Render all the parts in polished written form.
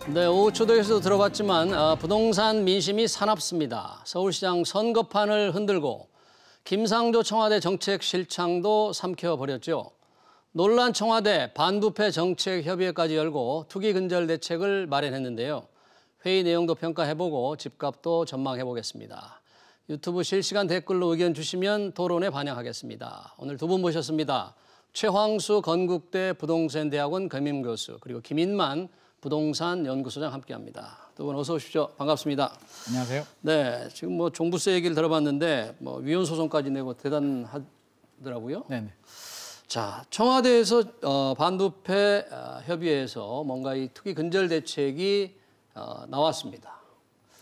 네, 오후초대에서도 들어봤지만 부동산 민심이 사납습니다. 서울시장 선거판을 흔들고 김상조 청와대 정책실장도 삼켜버렸죠. 논란 청와대 반부패 정책협의회까지 열고 투기 근절 대책을 마련했는데요. 회의 내용도 평가해보고 집값도 전망해보겠습니다. 유튜브 실시간 댓글로 의견 주시면 토론에 반영하겠습니다. 오늘 두 분 모셨습니다. 최황수 건국대 부동산대학원 겸임교수 그리고 김인만 부동산 연구소장 함께합니다. 두 분 어서 오십시오. 반갑습니다. 안녕하세요. 네, 지금 뭐 종부세 얘기를 들어봤는데 뭐 위헌 소송까지 내고 대단하더라고요. 네네. 자, 청와대에서 반부패 협의회에서 뭔가 이 투기 근절 대책이 나왔습니다.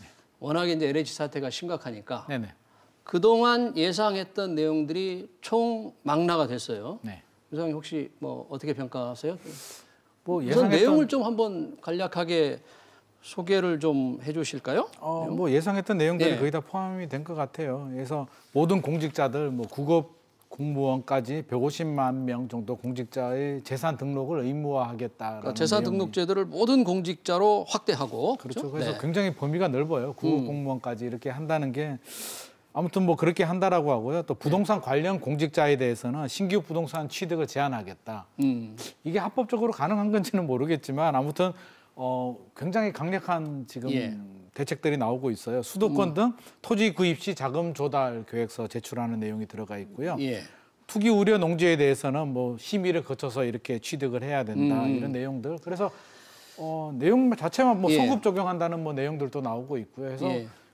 네. 워낙에 이제 LH 사태가 심각하니까 네네. 그동안 예상했던 내용들이 총 망라가 됐어요. 네. 유상님 혹시 뭐 어떻게 평가하세요? 뭐 우선 내용을 좀 한번 간략하게 소개를 좀 해주실까요? 뭐 예상했던 내용들이 네. 거의 다 포함이 된 것 같아요. 그래서 모든 공직자들, 뭐 국업 공무원까지 150만 명 정도 공직자의 재산 등록을 의무화하겠다라는 그러니까 재산 등록 제도를 모든 공직자로 확대하고 그렇죠. 그래서 네. 굉장히 범위가 넓어요. 국업 공무원까지 이렇게 한다는 게 아무튼 뭐 그렇게 한다라고 하고요. 또 부동산 관련 공직자에 대해서는 신규 부동산 취득을 제한하겠다. 이게 합법적으로 가능한 건지는 모르겠지만 아무튼 굉장히 강력한 지금 대책들이 나오고 있어요. 수도권 등 토지 구입 시 자금 조달 계획서 제출하는 내용이 들어가 있고요. 투기 우려 농지에 대해서는 뭐 심의를 거쳐서 이렇게 취득을 해야 된다. 이런 내용들. 그래서 내용 자체만 뭐 소급 적용한다는 뭐 내용들도 나오고 있고요. 그래서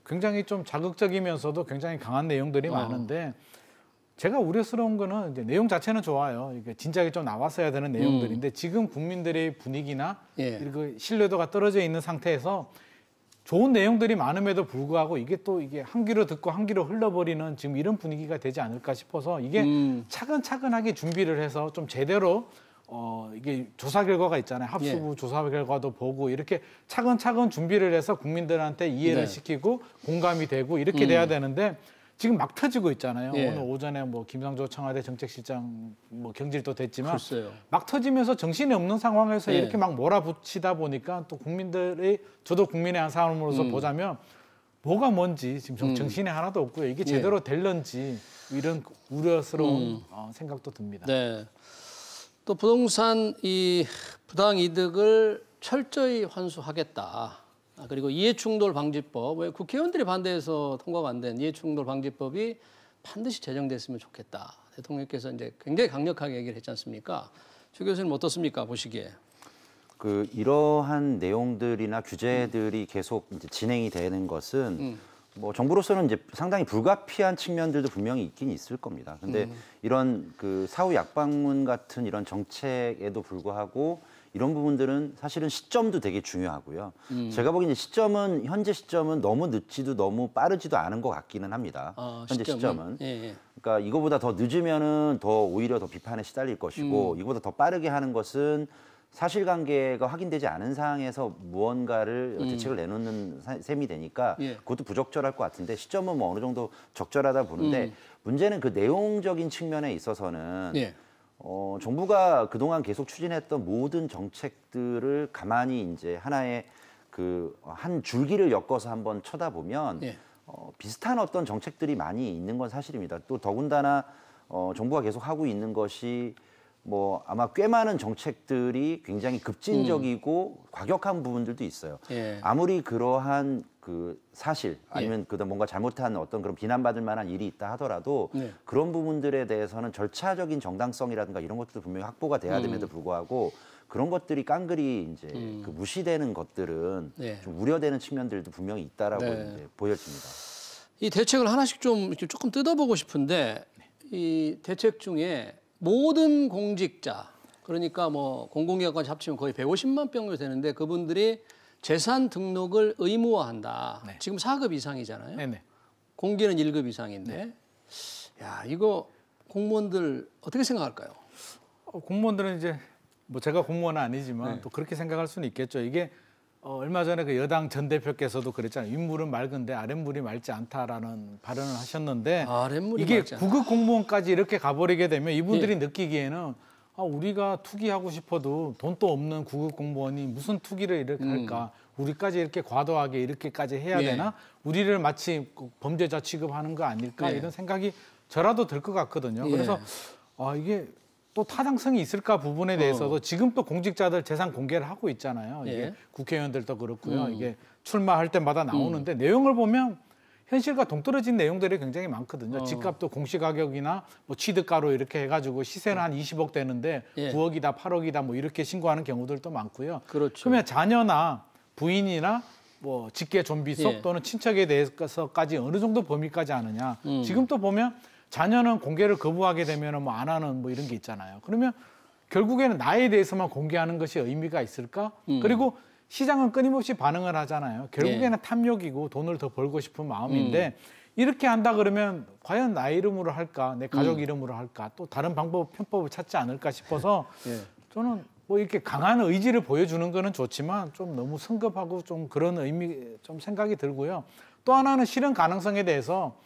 굉장히 좀 자극적이면서도 굉장히 강한 내용들이 많은데 제가 우려스러운 거는 이제 내용 자체는 좋아요. 이게 진작에 좀 나왔어야 되는 내용들인데 지금 국민들의 분위기나 그리고 신뢰도가 떨어져 있는 상태에서 좋은 내용들이 많음에도 불구하고 이게 한 귀로 듣고 한 귀로 흘러버리는 지금 이런 분위기가 되지 않을까 싶어서 이게 차근차근하게 준비를 해서 좀 제대로 이게 조사 결과가 있잖아요. 합수부 조사 결과도 보고 이렇게 차근차근 준비를 해서 국민들한테 이해를 시키고 공감이 되고 이렇게 돼야 되는데 지금 막 터지고 있잖아요. 오늘 오전에 뭐 김상조 청와대 정책실장 뭐 경질도 됐지만 글쎄요. 막 터지면서 정신이 없는 상황에서 이렇게 막 몰아붙이다 보니까 또 국민들이 저도 국민의 한 사람으로서 보자면 뭐가 뭔지 지금 정신이 하나도 없고요. 이게 제대로 될런지 이런 우려스러운 생각도 듭니다. 네. 또 부동산 이 부당 이득을 철저히 환수하겠다. 그리고 이해충돌 방지법, 왜 국회의원들이 반대해서 통과가 안 된 이해충돌 방지법이 반드시 제정됐으면 좋겠다. 대통령께서 이제 굉장히 강력하게 얘기를 했지 않습니까? 최 교수님 어떻습니까? 보시기에. 이러한 내용들이나 규제들이 계속 이제 진행이 되는 것은 뭐 정부로서는 이제 상당히 불가피한 측면들도 분명히 있긴 있을 겁니다. 근데 이런 사후 약방문 같은 이런 정책에도 불구하고 이런 부분들은 사실은 시점도 되게 중요하고요. 제가 보기엔 현재 시점은 너무 늦지도 너무 빠르지도 않은 것 같기는 합니다. 현재 시점은. 그러니까 이거보다 더 늦으면은 오히려 더 비판에 시달릴 것이고 이거보다 더 빠르게 하는 것은 사실관계가 확인되지 않은 상황에서 무언가를 대책을 내놓는 셈이 되니까 그것도 부적절할 것 같은데 시점은 뭐 어느 정도 적절하다 보는데 문제는 그 내용적인 측면에 있어서는 정부가 그동안 계속 추진했던 모든 정책들을 가만히 이제 하나의 한 줄기를 엮어서 한번 쳐다보면 비슷한 어떤 정책들이 많이 있는 건 사실입니다. 또 더군다나 정부가 계속 하고 있는 것이 뭐 아마 꽤 많은 정책들이 굉장히 급진적이고 과격한 부분들도 있어요. 아무리 그러한 사실 아니면 뭔가 잘못한 어떤 그런 비난받을 만한 일이 있다 하더라도 그런 부분들에 대해서는 절차적인 정당성이라든가 이런 것도 분명히 확보가 돼야 됨에도 불구하고 그런 것들이 깡그리 이제 무시되는 것들은 좀 우려되는 측면들도 분명히 있다라고 이제 보여집니다. 이 대책을 하나씩 좀 조금 뜯어보고 싶은데 이 대책 중에 모든 공직자, 그러니까 뭐 공공기관까지 합치면 거의 150만 정도 되는데 그분들이 재산 등록을 의무화한다. 지금 4급 이상이잖아요. 공기는 1급 이상인데. 야, 이거 공무원들 어떻게 생각할까요? 공무원들은 이제 뭐 제가 공무원은 아니지만 또 그렇게 생각할 수는 있겠죠. 이게 얼마 전에 그 여당 전 대표께서도 그랬잖아요. 윗물은 맑은데 아랫물이 맑지 않다라는 발언을 하셨는데 이게 구급 공무원까지 이렇게 가버리게 되면 이분들이 느끼기에는 우리가 투기하고 싶어도 돈도 없는 구급 공무원이 무슨 투기를 이렇게 할까? 우리까지 이렇게 과도하게 이렇게까지 해야 되나? 우리를 마치 범죄자 취급하는 거 아닐까? 이런 생각이 저라도 들 것 같거든요. 그래서 이게 또 타당성이 있을까 부분에 대해서도 지금 또 공직자들 재산 공개를 하고 있잖아요. 이게 국회의원들도 그렇고요. 이게 출마할 때마다 나오는데 내용을 보면 현실과 동떨어진 내용들이 굉장히 많거든요. 집값도 공시가격이나 뭐 취득가로 이렇게 해가지고 시세는 한 20억 되는데 9억이다, 8억이다 뭐 이렇게 신고하는 경우들도 많고요. 그렇죠. 그러면 자녀나 부인이나 뭐 직계 존비속 또는 친척에 대해서까지 어느 정도 범위까지 아느냐. 지금 또 보면 자녀는 공개를 거부하게 되면 뭐 안 하는 뭐 이런 게 있잖아요. 그러면 결국에는 나에 대해서만 공개하는 것이 의미가 있을까? 그리고 시장은 끊임없이 반응을 하잖아요. 결국에는 탐욕이고 돈을 더 벌고 싶은 마음인데 이렇게 한다 그러면 과연 나 이름으로 할까? 내 가족 이름으로 할까? 또 다른 편법을 찾지 않을까 싶어서 저는 뭐 이렇게 강한 의지를 보여주는 거는 좋지만 좀 너무 성급하고 좀 그런 좀 생각이 들고요. 또 하나는 실현 가능성에 대해서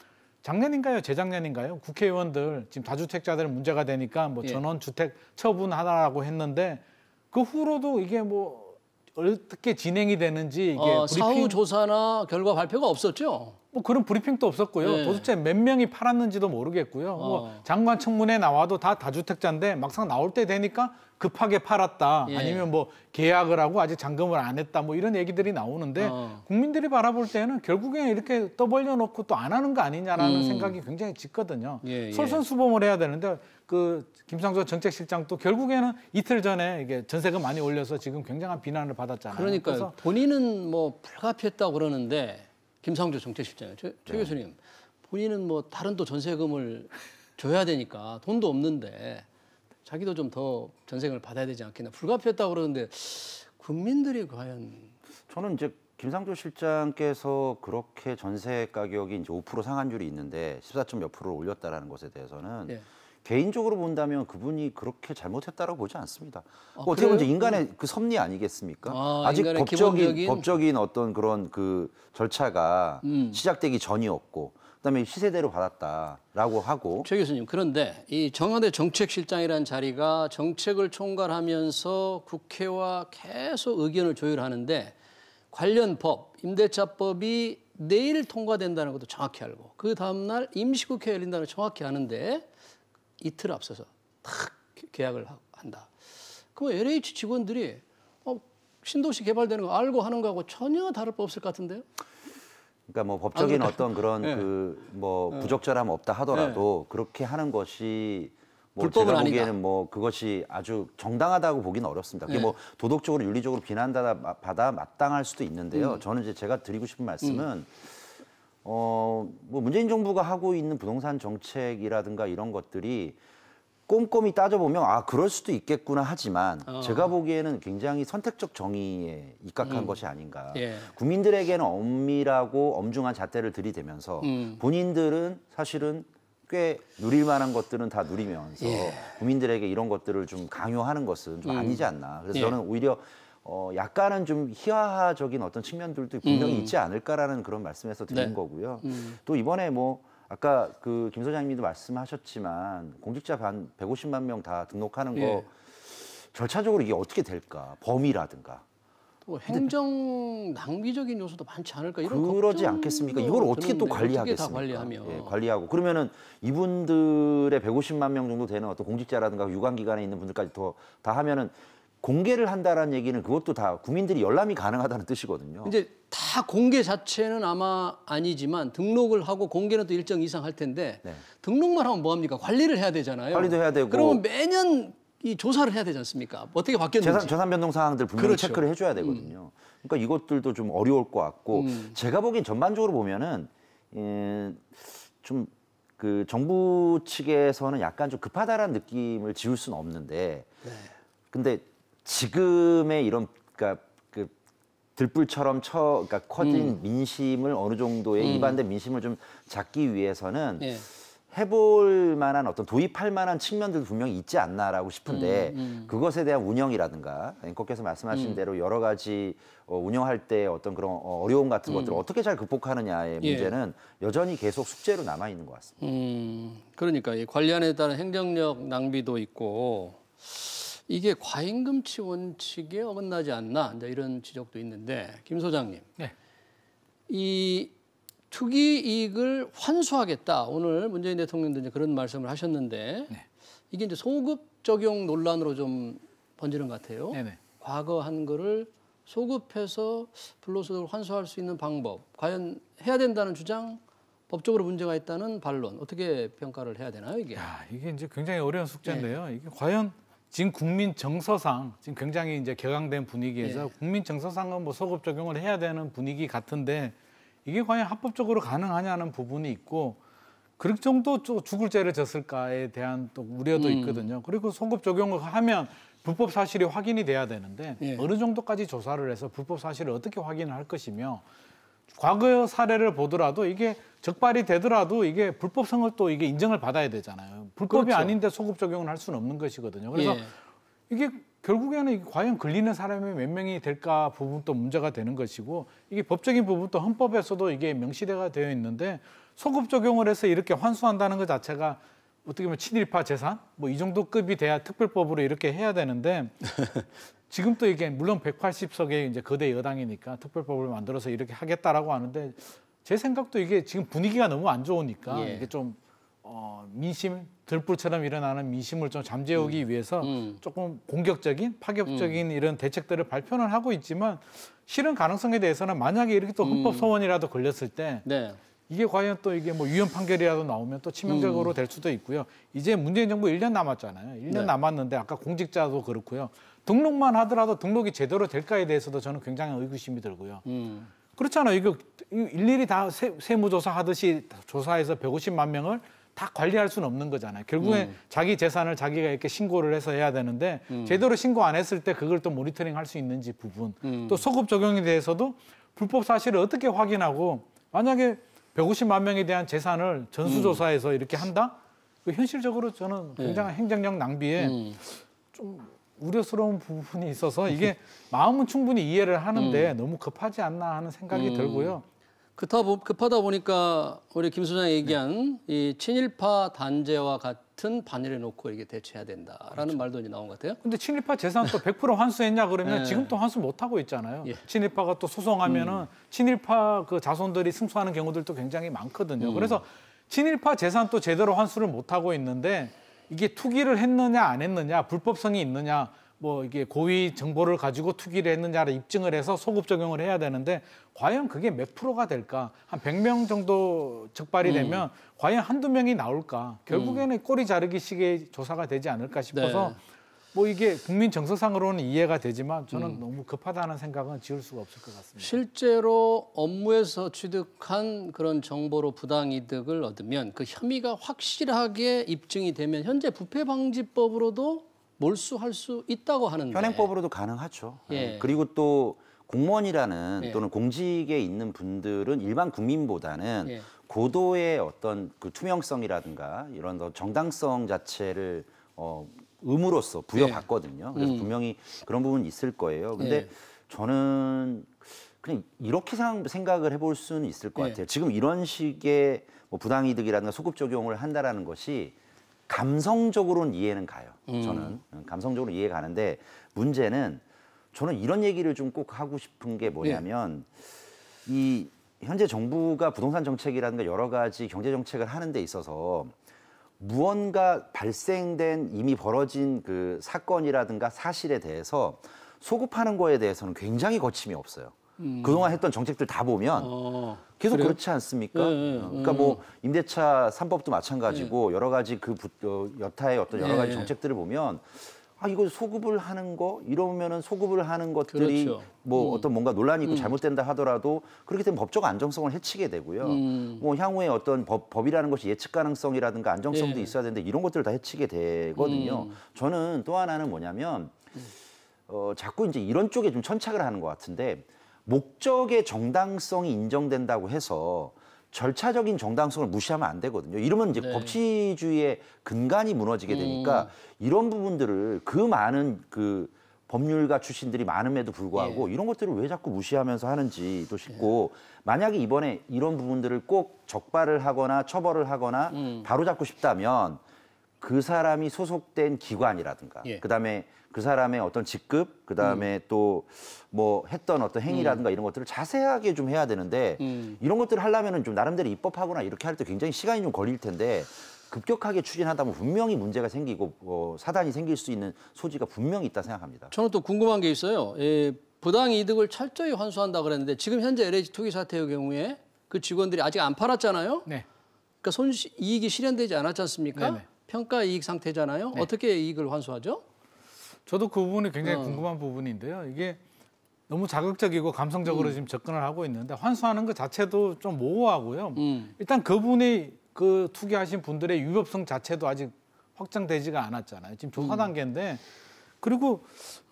작년인가요? 재작년인가요? 국회의원들 지금 다주택자들 문제가 되니까 뭐 전원주택 처분하라고 했는데 그 후로도 이게 뭐 어떻게 진행이 되는지 이게 사후 조사나 결과 발표가 없었죠. 뭐 그런 브리핑도 없었고요. 도대체 몇 명이 팔았는지도 모르겠고요. 뭐 장관 청문회 나와도 다 다주택자인데 막상 나올 때 되니까 급하게 팔았다. 아니면 뭐 계약을 하고 아직 잔금을 안 했다. 뭐 이런 얘기들이 나오는데 국민들이 바라볼 때는 결국엔 이렇게 떠벌려 놓고 또 안 하는 거 아니냐라는 생각이 굉장히 짙거든요. 솔선수범을 해야 되는데 그 김상조 정책실장도 결국에는 이틀 전에 이게 전세금 많이 올려서 지금 굉장한 비난을 받았잖아요. 그러니까 본인은 뭐 불가피했다고 그러는데 김상조 정책실장이요. 최 교수님, 본인은 뭐 다른 또 전세금을 줘야 되니까 돈도 없는데 자기도 좀 더 전세금을 받아야 되지 않겠나. 불가피했다고 그러는데 국민들이 과연 저는 이제 김상조 실장께서 그렇게 전세 가격이 이제 5% 상한율이 있는데 14점 몇 프로를 올렸다라는 것에 대해서는 개인적으로 본다면 그분이 그렇게 잘못했다고 보지 않습니다. 어떻게 보면 인간의 그 섭리 아니겠습니까? 아직 법적인 어떤 그런 그 절차가 시작되기 전이었고, 그다음에 시세대로 받았다라고 하고. 최 교수님, 그런데 이 청와대 정책실장이라는 자리가 정책을 총괄하면서 국회와 계속 의견을 조율하는데 관련 법, 임대차법이 내일 통과된다는 것도 정확히 알고 그 다음날 임시국회 열린다는 걸 정확히 아는데 이틀 앞서서 탁 계약을 한다. 그럼 LH 직원들이 신도시 개발되는 거 알고 하는 거하고 전혀 다를 바 없을 것 같은데요? 그러니까 뭐 법적인 어떤 그런 그 뭐 부적절함 없다 하더라도 그렇게 하는 것이 뭐 제가 보기에는 아니다. 뭐 그것이 아주 정당하다고 보기는 어렵습니다. 그게 뭐 도덕적으로 윤리적으로 비난받아 마땅할 수도 있는데요. 저는 이제 제가 드리고 싶은 말씀은 뭐 문재인 정부가 하고 있는 부동산 정책이라든가 이런 것들이 꼼꼼히 따져보면 그럴 수도 있겠구나 하지만 제가 보기에는 굉장히 선택적 정의에 입각한 것이 아닌가. 국민들에게는 엄밀하고 엄중한 잣대를 들이대면서 본인들은 사실은 꽤 누릴 만한 것들은 다 누리면서 국민들에게 이런 것들을 좀 강요하는 것은 좀 아니지 않나. 그래서 저는 오히려 약간은 좀 희화적인 어떤 측면들도 분명히 있지 않을까라는 그런 말씀에서 드린 거고요. 또 이번에 뭐 아까 그 김 소장님도 말씀하셨지만 공직자 150만 명 다 등록하는 거 절차적으로 이게 어떻게 될까? 범위라든가. 또 행정 낭비적인 요소도 많지 않을까 이런 그러지 않겠습니까? 이걸 어떻게 또 관리하겠습니까? 어떻게 다 관리하며. 관리하고 그러면은 이분들의 150만 명 정도 되는 어떤 공직자라든가 유관기관에 있는 분들까지 다 하면은 공개를 한다라는 얘기는 그것도 다 국민들이 열람이 가능하다는 뜻이거든요. 이제 다 공개 자체는 아마 아니지만 등록을 하고 공개는 또 일정 이상 할 텐데 등록만 하면 뭐합니까? 관리를 해야 되잖아요. 관리도 해야 되고. 그러면 매년 이 조사를 해야 되지 않습니까? 어떻게 바뀌었는지. 재산 변동 사항들 분명히 체크를 해줘야 되거든요. 그러니까 이것들도 좀 어려울 것 같고 제가 보기엔 전반적으로 보면은 좀 그 정부 측에서는 약간 좀 급하다라는 느낌을 지울 수는 없는데 근데 지금의 이런 그러니까 그 들불처럼 그러니까 커진 민심을 어느 정도의 이반된 민심을 좀 잡기 위해서는 해볼 만한 어떤 도입할 만한 측면들도 분명히 있지 않나라고 싶은데 그것에 대한 운영이라든가 앵커께서 말씀하신 대로 여러 가지 운영할 때 어떤 그런 어려움 같은 것들을 어떻게 잘 극복하느냐의 문제는 여전히 계속 숙제로 남아 있는 것 같습니다. 그러니까 이 관리안에 따른 행정력 낭비도 있고 이게 과잉금치 원칙에 어긋나지 않나 이제 이런 지적도 있는데 김 소장님, 네. 이 투기 이익을 환수하겠다. 오늘 문재인 대통령도 이제 그런 말씀을 하셨는데 네. 이게 이제 소급 적용 논란으로 좀 번지는 것 같아요. 네네. 과거 한 거를 소급해서 불로소득을 환수할 수 있는 방법, 과연 해야 된다는 주장, 법적으로 문제가 있다는 반론, 어떻게 평가를 해야 되나요, 이게? 야, 이게 이제 굉장히 어려운 숙제인데요. 이게 과연 지금 국민 정서상 지금 굉장히 이제 격앙된 분위기에서 국민 정서상은 뭐 소급 적용을 해야 되는 분위기 같은데 이게 과연 합법적으로 가능하냐는 부분이 있고 그 정도 죽을 죄를 졌을까에 대한 또 우려도 있거든요. 그리고 소급 적용을 하면 불법 사실이 확인이 돼야 되는데 어느 정도까지 조사를 해서 불법 사실을 어떻게 확인을 할 것이며 과거 사례를 보더라도 이게 적발이 되더라도 이게 불법성을 또 이게 인정을 받아야 되잖아요. 불법이 그렇죠. 아닌데 소급 적용을 할 수는 없는 것이거든요. 그래서 이게 결국에는 이게 과연 걸리는 사람이 몇 명이 될까 부분도 문제가 되는 것이고 이게 법적인 부분도 헌법에서도 이게 명시되어 되어 있는데 소급 적용을 해서 이렇게 환수한다는 것 자체가 어떻게 보면 친일파 재산 뭐 이 정도 급이 돼야 특별법으로 이렇게 해야 되는데 지금 또 이게 물론 180석의 이제 거대 여당이니까 특별법을 만들어서 이렇게 하겠다라고 하는데 제 생각도 이게 지금 분위기가 너무 안 좋으니까 이게 좀 민심 들불처럼 일어나는 민심을 좀 잠재우기 위해서 조금 공격적인 파격적인 이런 대책들을 발표는 하고 있지만 실현 가능성에 대해서는 만약에 이렇게 또 헌법 소원이라도 걸렸을 때 이게 과연 또 이게 뭐 유언 판결이라도 나오면 또 치명적으로 될 수도 있고요. 이제 문재인 정부 1년 남았잖아요. 1년 남았는데 아까 공직자도 그렇고요. 등록만 하더라도 등록이 제대로 될까에 대해서도 저는 굉장히 의구심이 들고요. 그렇잖아요. 이거 일일이 다 세무조사 하듯이 조사해서 150만 명을 다 관리할 수는 없는 거잖아요. 결국에 자기 재산을 자기가 이렇게 신고를 해서 해야 되는데 제대로 신고 안 했을 때 그걸 또 모니터링 할 수 있는지 부분. 또 소급 적용에 대해서도 불법 사실을 어떻게 확인하고 만약에 150만 명에 대한 재산을 전수조사해서 이렇게 한다? 현실적으로 저는 굉장한 행정력 낭비에 좀 우려스러운 부분이 있어서 이게 마음은 충분히 이해를 하는데 너무 급하지 않나 하는 생각이 들고요. 급하다 보니까 우리 김 소장이 얘기한 이 친일파 단죄와 같은 반열에 놓고 이게 대처해야 된다라는 말도 이제 나온 것 같아요. 근데 친일파 재산 또 100% 환수했냐 그러면 지금 또 환수 못 하고 있잖아요. 친일파가 또 소송하면은 친일파 그 자손들이 승소하는 경우들도 굉장히 많거든요. 그래서 친일파 재산 또 제대로 환수를 못 하고 있는데 이게 투기를 했느냐 안 했느냐 불법성이 있느냐 뭐 이게 고의 정보를 가지고 투기를 했느냐를 입증을 해서 소급 적용을 해야 되는데 과연 그게 몇 프로가 될까? 한 100명 정도 적발이 되면 과연 한두 명이 나올까? 결국에는 꼬리 자르기식의 조사가 되지 않을까 싶어서 뭐 이게 국민 정서상으로는 이해가 되지만 저는 너무 급하다는 생각은 지울 수가 없을 것 같습니다. 실제로 업무에서 취득한 그런 정보로 부당이득을 얻으면 그 혐의가 확실하게 입증이 되면 현재 부패방지법으로도 몰수할 수 있다고 하는데 현행법으로도 가능하죠. 예. 그리고 또 공무원이라는 또는 공직에 있는 분들은 일반 국민보다는 고도의 어떤 그 투명성이라든가 이런 정당성 자체를 의무로서 부여받거든요. 그래서 분명히 그런 부분이 있을 거예요. 근데 저는 그냥 이렇게 생각을 해볼 수는 있을 것 같아요. 지금 이런 식의 뭐 부당이득이라든가 소급 적용을 한다라는 것이 감성적으로는 이해는 가요. 저는 감성적으로 이해 가는데 문제는 저는 이런 얘기를 좀 꼭 하고 싶은 게 뭐냐면 이 현재 정부가 부동산 정책이라든가 여러 가지 경제 정책을 하는 데 있어서 무언가 발생된 이미 벌어진 그 사건이라든가 사실에 대해서 소급하는 거에 대해서는 굉장히 거침이 없어요. 그동안 했던 정책들 다 보면 계속 그래요? 그렇지 않습니까? 그러니까 뭐 임대차 3법도 마찬가지고 여러 가지 그 여타의 어떤 여러 가지 정책들을 보면 아 이거 소급을 하는 거 이러면은 소급을 하는 것들이 뭐 어떤 뭔가 논란이 있고 잘못된다 하더라도 그렇게 되면 법적 안정성을 해치게 되고요. 뭐 향후에 어떤 법이라는 것이 예측 가능성이라든가 안정성도 있어야 되는데 이런 것들을 다 해치게 되거든요. 저는 또 하나는 뭐냐면 자꾸 이제 이런 쪽에 좀 천착을 하는 것 같은데 목적의 정당성이 인정된다고 해서 절차적인 정당성을 무시하면 안 되거든요. 이러면 이제 법치주의의 근간이 무너지게 되니까 이런 부분들을 그 많은 그 법률가 출신들이 많음에도 불구하고 이런 것들을 왜 자꾸 무시하면서 하는지도 싶고 만약에 이번에 이런 부분들을 꼭 적발을 하거나 처벌을 하거나 바로잡고 싶다면 그 사람이 소속된 기관이라든가 예. 그다음에 그 사람의 어떤 직급, 그다음에 또 뭐 했던 어떤 행위라든가 이런 것들을 자세하게 좀 해야 되는데 이런 것들을 하려면은 좀 나름대로 입법하거나 이렇게 할 때 굉장히 시간이 좀 걸릴 텐데 급격하게 추진하다 보면 분명히 문제가 생기고 사단이 생길 수 있는 소지가 분명히 있다 생각합니다. 저는 또 궁금한 게 있어요. 부당 이득을 철저히 환수한다 그랬는데 지금 현재 LH 투기 사태의 경우에 그 직원들이 아직 안 팔았잖아요. 네. 그러니까 이익이 실현되지 않았지 않습니까? 네네. 평가 이익 상태잖아요. 네. 어떻게 이익을 환수하죠? 저도 그 부분이 굉장히 궁금한 부분인데요. 이게 너무 자극적이고 감성적으로 지금 접근을 하고 있는데 환수하는 것 자체도 좀 모호하고요. 일단 그분이 그 투기하신 분들의 위법성 자체도 아직 확정되지가 않았잖아요. 지금 조사 단계인데 그리고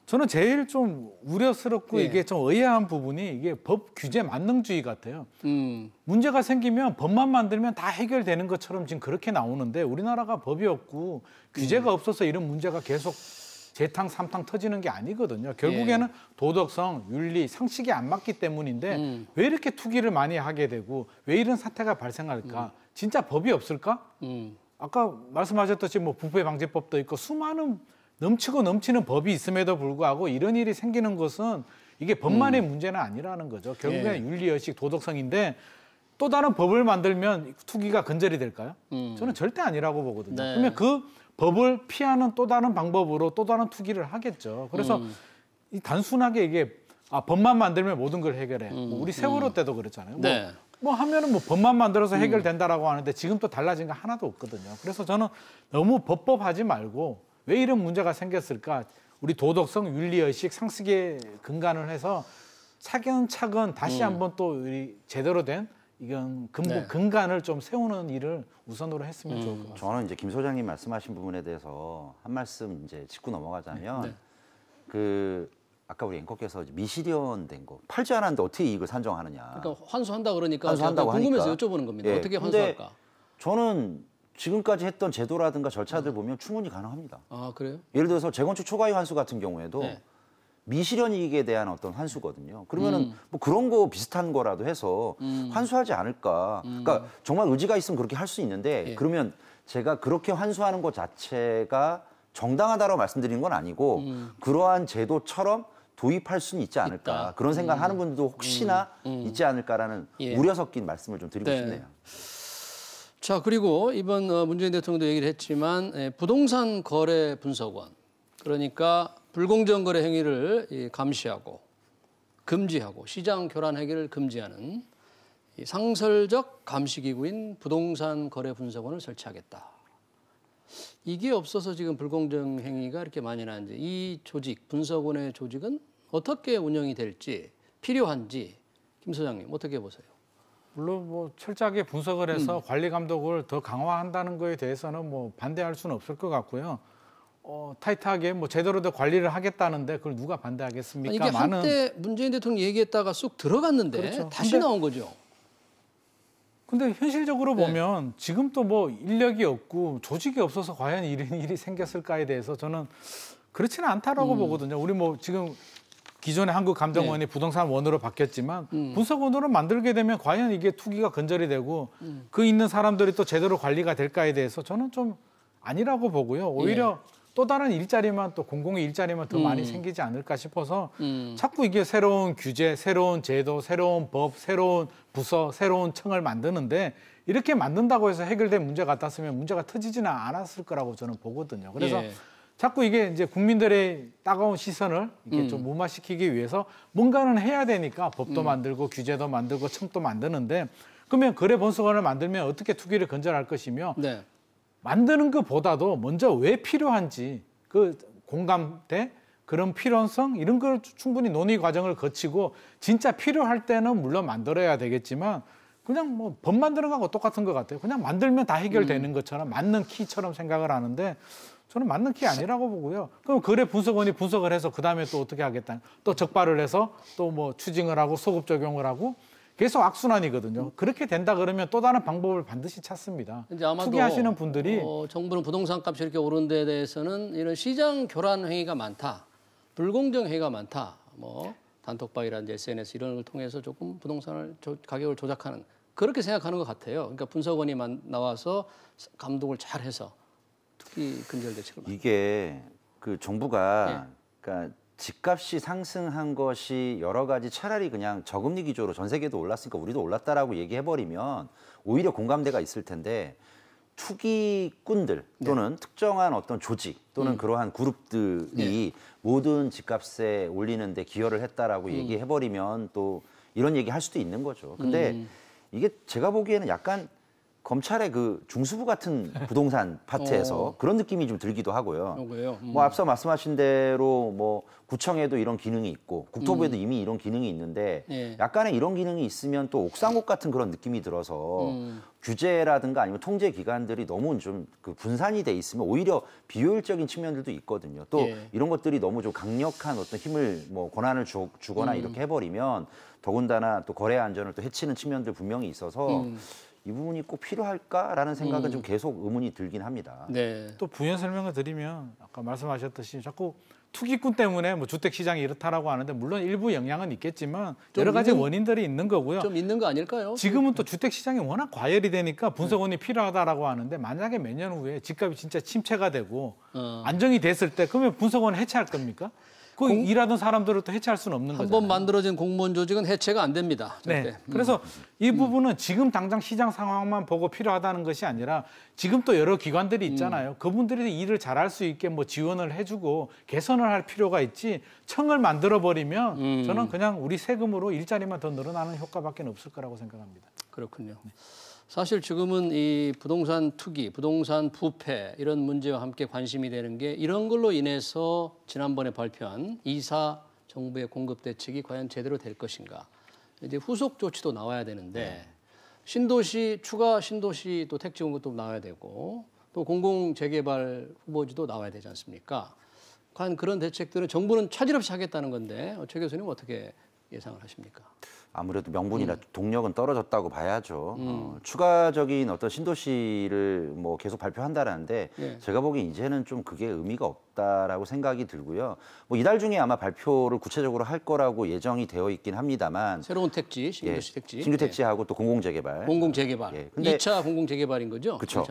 저는 제일 좀 우려스럽고 예. 이게 좀 의아한 부분이 이게 법 규제 만능주의 같아요. 문제가 생기면 법만 만들면 다 해결되는 것처럼 지금 그렇게 나오는데 우리나라가 법이 없고 규제가 없어서 이런 문제가 계속 재탕 삼탕 터지는 게 아니거든요. 결국에는 도덕성, 윤리, 상식이 안 맞기 때문인데 왜 이렇게 투기를 많이 하게 되고 왜 이런 사태가 발생할까? 진짜 법이 없을까? 아까 말씀하셨듯이 뭐 부패방지법도 있고 수많은 넘치고 넘치는 법이 있음에도 불구하고 이런 일이 생기는 것은 이게 법만의 문제는 아니라는 거죠. 결국에는 예. 윤리의식, 도덕성인데 또 다른 법을 만들면 투기가 근절이 될까요? 저는 절대 아니라고 보거든요. 네. 그러면 그 법을 피하는 또 다른 방법으로 또 다른 투기를 하겠죠. 그래서 이 단순하게 이게 법만 만들면 모든 걸 해결해. 뭐 우리 세월호 때도 그랬잖아요. 네. 뭐 하면은 뭐 법만 만들어서 해결된다라고 하는데 지금 또 달라진 거 하나도 없거든요. 그래서 저는 너무 법법하지 말고 왜 이런 문제가 생겼을까? 우리 도덕성, 윤리의식, 상식에 근간을 해서 차근차근 다시 한번 또 우리 제대로 된 이건 네. 근간을 좀 세우는 일을 우선으로 했으면 좋을 것 같습니다. 저는 이제 김 소장님 말씀하신 부분에 대해서 한 말씀 이제 짚고 넘어가자면 네. 그 아까 우리 앵커께서 미실현된 거 팔지 않았는데 어떻게 이익을 산정하느냐. 그러니까 환수한다 그러니까 환수한다고 제가 궁금해서 하니까. 여쭤보는 겁니다. 예, 어떻게 근데 환수할까? 저는 지금까지 했던 제도라든가 절차들 보면 충분히 가능합니다. 아 그래요? 예를 들어서 재건축 초과이익 환수 같은 경우에도 네. 미실현 이익에 대한 어떤 환수거든요. 그러면은 뭐 그런 거 비슷한 거라도 해서 환수하지 않을까. 그러니까 정말 의지가 있으면 그렇게 할 수 있는데 예. 그러면 제가 그렇게 환수하는 것 자체가 정당하다고 말씀드리는 건 아니고 그러한 제도처럼 도입할 수는 있지 않을까. 있다. 그런 생각을 하는 분들도 혹시나 있지 않을까라는 예. 우려 섞인 말씀을 좀 드리고 네. 싶네요. 자 그리고 이번 문재인 대통령도 얘기를 했지만 부동산 거래 분석원 그러니까 불공정 거래 행위를 감시하고 금지하고 시장 교란 행위를 금지하는 이 상설적 감시 기구인 부동산 거래 분석원을 설치하겠다. 이게 없어서 지금 불공정 행위가 이렇게 많이 나는데 이 조직 분석원의 조직은 어떻게 운영이 될지 필요한지 김 소장님 어떻게 보세요? 물론 뭐 철저하게 분석을 해서 관리 감독을 더 강화한다는 거에 대해서는 뭐 반대할 수는 없을 것 같고요. 타이트하게 뭐 제대로 더 관리를 하겠다는데 그걸 누가 반대하겠습니까? 이게 한때 문재인 대통령 얘기했다가 쑥 들어갔는데 그렇죠. 다시 근데 나온 거죠. 근데 현실적으로 네. 보면 지금 또 뭐 인력이 없고 조직이 없어서 과연 이런 일이 생겼을까에 대해서 저는 그렇지는 않다라고 보거든요. 우리 뭐 지금 기존의 한국감정원이 부동산 원으로 바뀌었지만 분석원으로 만들게 되면 과연 이게 투기가 근절이 되고 그 있는 사람들이 또 제대로 관리가 될까에 대해서 저는 좀 아니라고 보고요. 오히려 또 다른 일자리만 또 공공의 일자리만 더 많이 생기지 않을까 싶어서 자꾸 이게 새로운 규제, 새로운 제도, 새로운 법, 새로운 부서, 새로운 청을 만드는데 이렇게 만든다고 해서 해결된 문제 같았으면 문제가 터지지는 않았을 거라고 저는 보거든요. 그래서 예. 자꾸 이게 이제 국민들의 따가운 시선을 이렇게 좀 무마시키기 위해서 뭔가는 해야 되니까 법도 만들고 규제도 만들고 청도 만드는데 그러면 거래 분석원을 만들면 어떻게 투기를 근절할 것이며 네. 만드는 것보다도 먼저 왜 필요한지 그 공감대 그런 필요성 이런 걸 충분히 논의 과정을 거치고 진짜 필요할 때는 물론 만들어야 되겠지만 그냥 뭐 법 만드는 거하고 똑같은 것 같아요. 그냥 만들면 다 해결되는 것처럼 맞는 키처럼 생각을 하는데 저는 맞는 키 아니라고 보고요. 그럼 거래 분석원이 분석을 해서 그다음에 또 어떻게 하겠다. 또 적발을 해서 또 뭐 추징을 하고 소급 적용을 하고 계속 악순환이거든요. 그렇게 된다 그러면 또 다른 방법을 반드시 찾습니다. 이제 아마도 투기하시는 분들이 정부는 부동산 값이 이렇게 오른 데에 대해서는 이런 시장 교란 행위가 많다. 불공정 행위가 많다. 뭐 단톡방이라든지 SNS 이런 걸 통해서 조금 부동산을 가격을 조작하는 그렇게 생각하는 것 같아요. 그러니까 분석원이 나와서 감독을 잘 해서 이 근절 대책을 이게 그 정부가 그러니까 집값이 상승한 것이 여러 가지 차라리 그냥 저금리 기조로 전 세계도 올랐으니까 우리도 올랐다라고 얘기해버리면 오히려 공감대가 있을 텐데 투기꾼들 또는 특정한 어떤 조직 또는 그러한 그룹들이 모든 집값에 올리는데 기여를 했다라고 얘기해버리면 또 이런 얘기 할 수도 있는 거죠. 근데 이게 제가 보기에는 약간 검찰의 그 중수부 같은 부동산 파트에서 그런 느낌이 좀 들기도 하고요. 뭐 앞서 말씀하신 대로 뭐 구청에도 이런 기능이 있고 국토부에도 이미 이런 기능이 있는데 약간의 이런 기능이 있으면 또 옥상옥 같은 그런 느낌이 들어서 규제라든가 아니면 통제 기관들이 너무 좀 그 분산이 돼 있으면 오히려 비효율적인 측면들도 있거든요. 또 이런 것들이 너무 좀 강력한 어떤 힘을 뭐 권한을 주거나 이렇게 해버리면 더군다나 또 거래 안전을 또 해치는 측면들 분명히 있어서 이 부분이 꼭 필요할까라는 생각은 좀 계속 의문이 들긴 합니다. 또 부연 설명을 드리면 아까 말씀하셨듯이 자꾸 투기꾼 때문에 뭐 주택 시장이 이렇다라고 하는데 물론 일부 영향은 있겠지만 여러 가지 원인들이 있는 거고요. 좀 있는 거 아닐까요? 지금은 또 주택 시장이 워낙 과열이 되니까 분석원이 필요하다라고 하는데 만약에 몇 년 후에 집값이 진짜 침체가 되고 안정이 됐을 때 그러면 분석원 해체할 겁니까? 그 일하던 사람들을 또 해체할 수는 없는 거죠. 한 번 만들어진 공무원 조직은 해체가 안 됩니다. 절대. 네. 그래서 이 부분은 지금 당장 시장 상황만 보고 필요하다는 것이 아니라 지금 또 여러 기관들이 있잖아요. 그분들이 일을 잘할 수 있게 뭐 지원을 해주고 개선을 할 필요가 있지 청을 만들어 버리면 저는 그냥 우리 세금으로 일자리만 더 늘어나는 효과밖에 없을 거라고 생각합니다. 그렇군요. 사실 지금은 이 부동산 투기, 부동산 부패 이런 문제와 함께 관심이 되는 게 이런 걸로 인해서 지난번에 발표한 2사 정부의 공급 대책이 과연 제대로 될 것인가. 이제 후속 조치도 나와야 되는데 신도시 추가 신도시 또 택지 공급도 나와야 되고 또 공공 재개발 후보지도 나와야 되지 않습니까? 과연 그런 대책들은 정부는 차질없이 하겠다는 건데 최 교수님 어떻게 예상을 하십니까? 아무래도 명분이나 동력은 떨어졌다고 봐야죠. 추가적인 어떤 신도시를 뭐 계속 발표한다라는데 제가 보기엔 이제는 좀 그게 의미가 없다라고 생각이 들고요. 뭐 이달 중에 아마 발표를 구체적으로 할 거라고 예정이 되어 있긴 합니다만 새로운 택지, 신도시 택지. 신규 택지하고 또 공공재개발. 공공재개발. 근데 2차 공공재개발인 거죠? 그렇죠.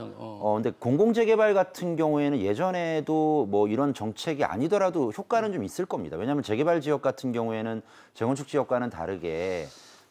근데 공공재개발 같은 경우에는 예전에도 뭐 이런 정책이 아니더라도 효과는 좀 있을 겁니다. 왜냐하면 재개발 지역 같은 경우에는 재건축 지역과는 다르게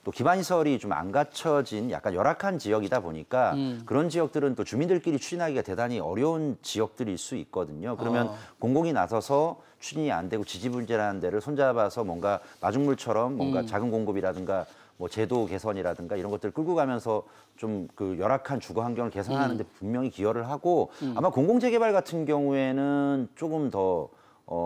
또 기반시설이 좀 안 갖춰진 약간 열악한 지역이다 보니까 그런 지역들은 또 주민들끼리 추진하기가 대단히 어려운 지역들일 수 있거든요. 그러면 공공이 나서서 추진이 안 되고 지지분재라는 데를 손잡아서 뭔가 마중물처럼 뭔가 작은 공급이라든가 뭐 제도 개선이라든가 이런 것들을 끌고 가면서 좀 그 열악한 주거 환경을 개선하는 데 분명히 기여를 하고 아마 공공재개발 같은 경우에는 조금 더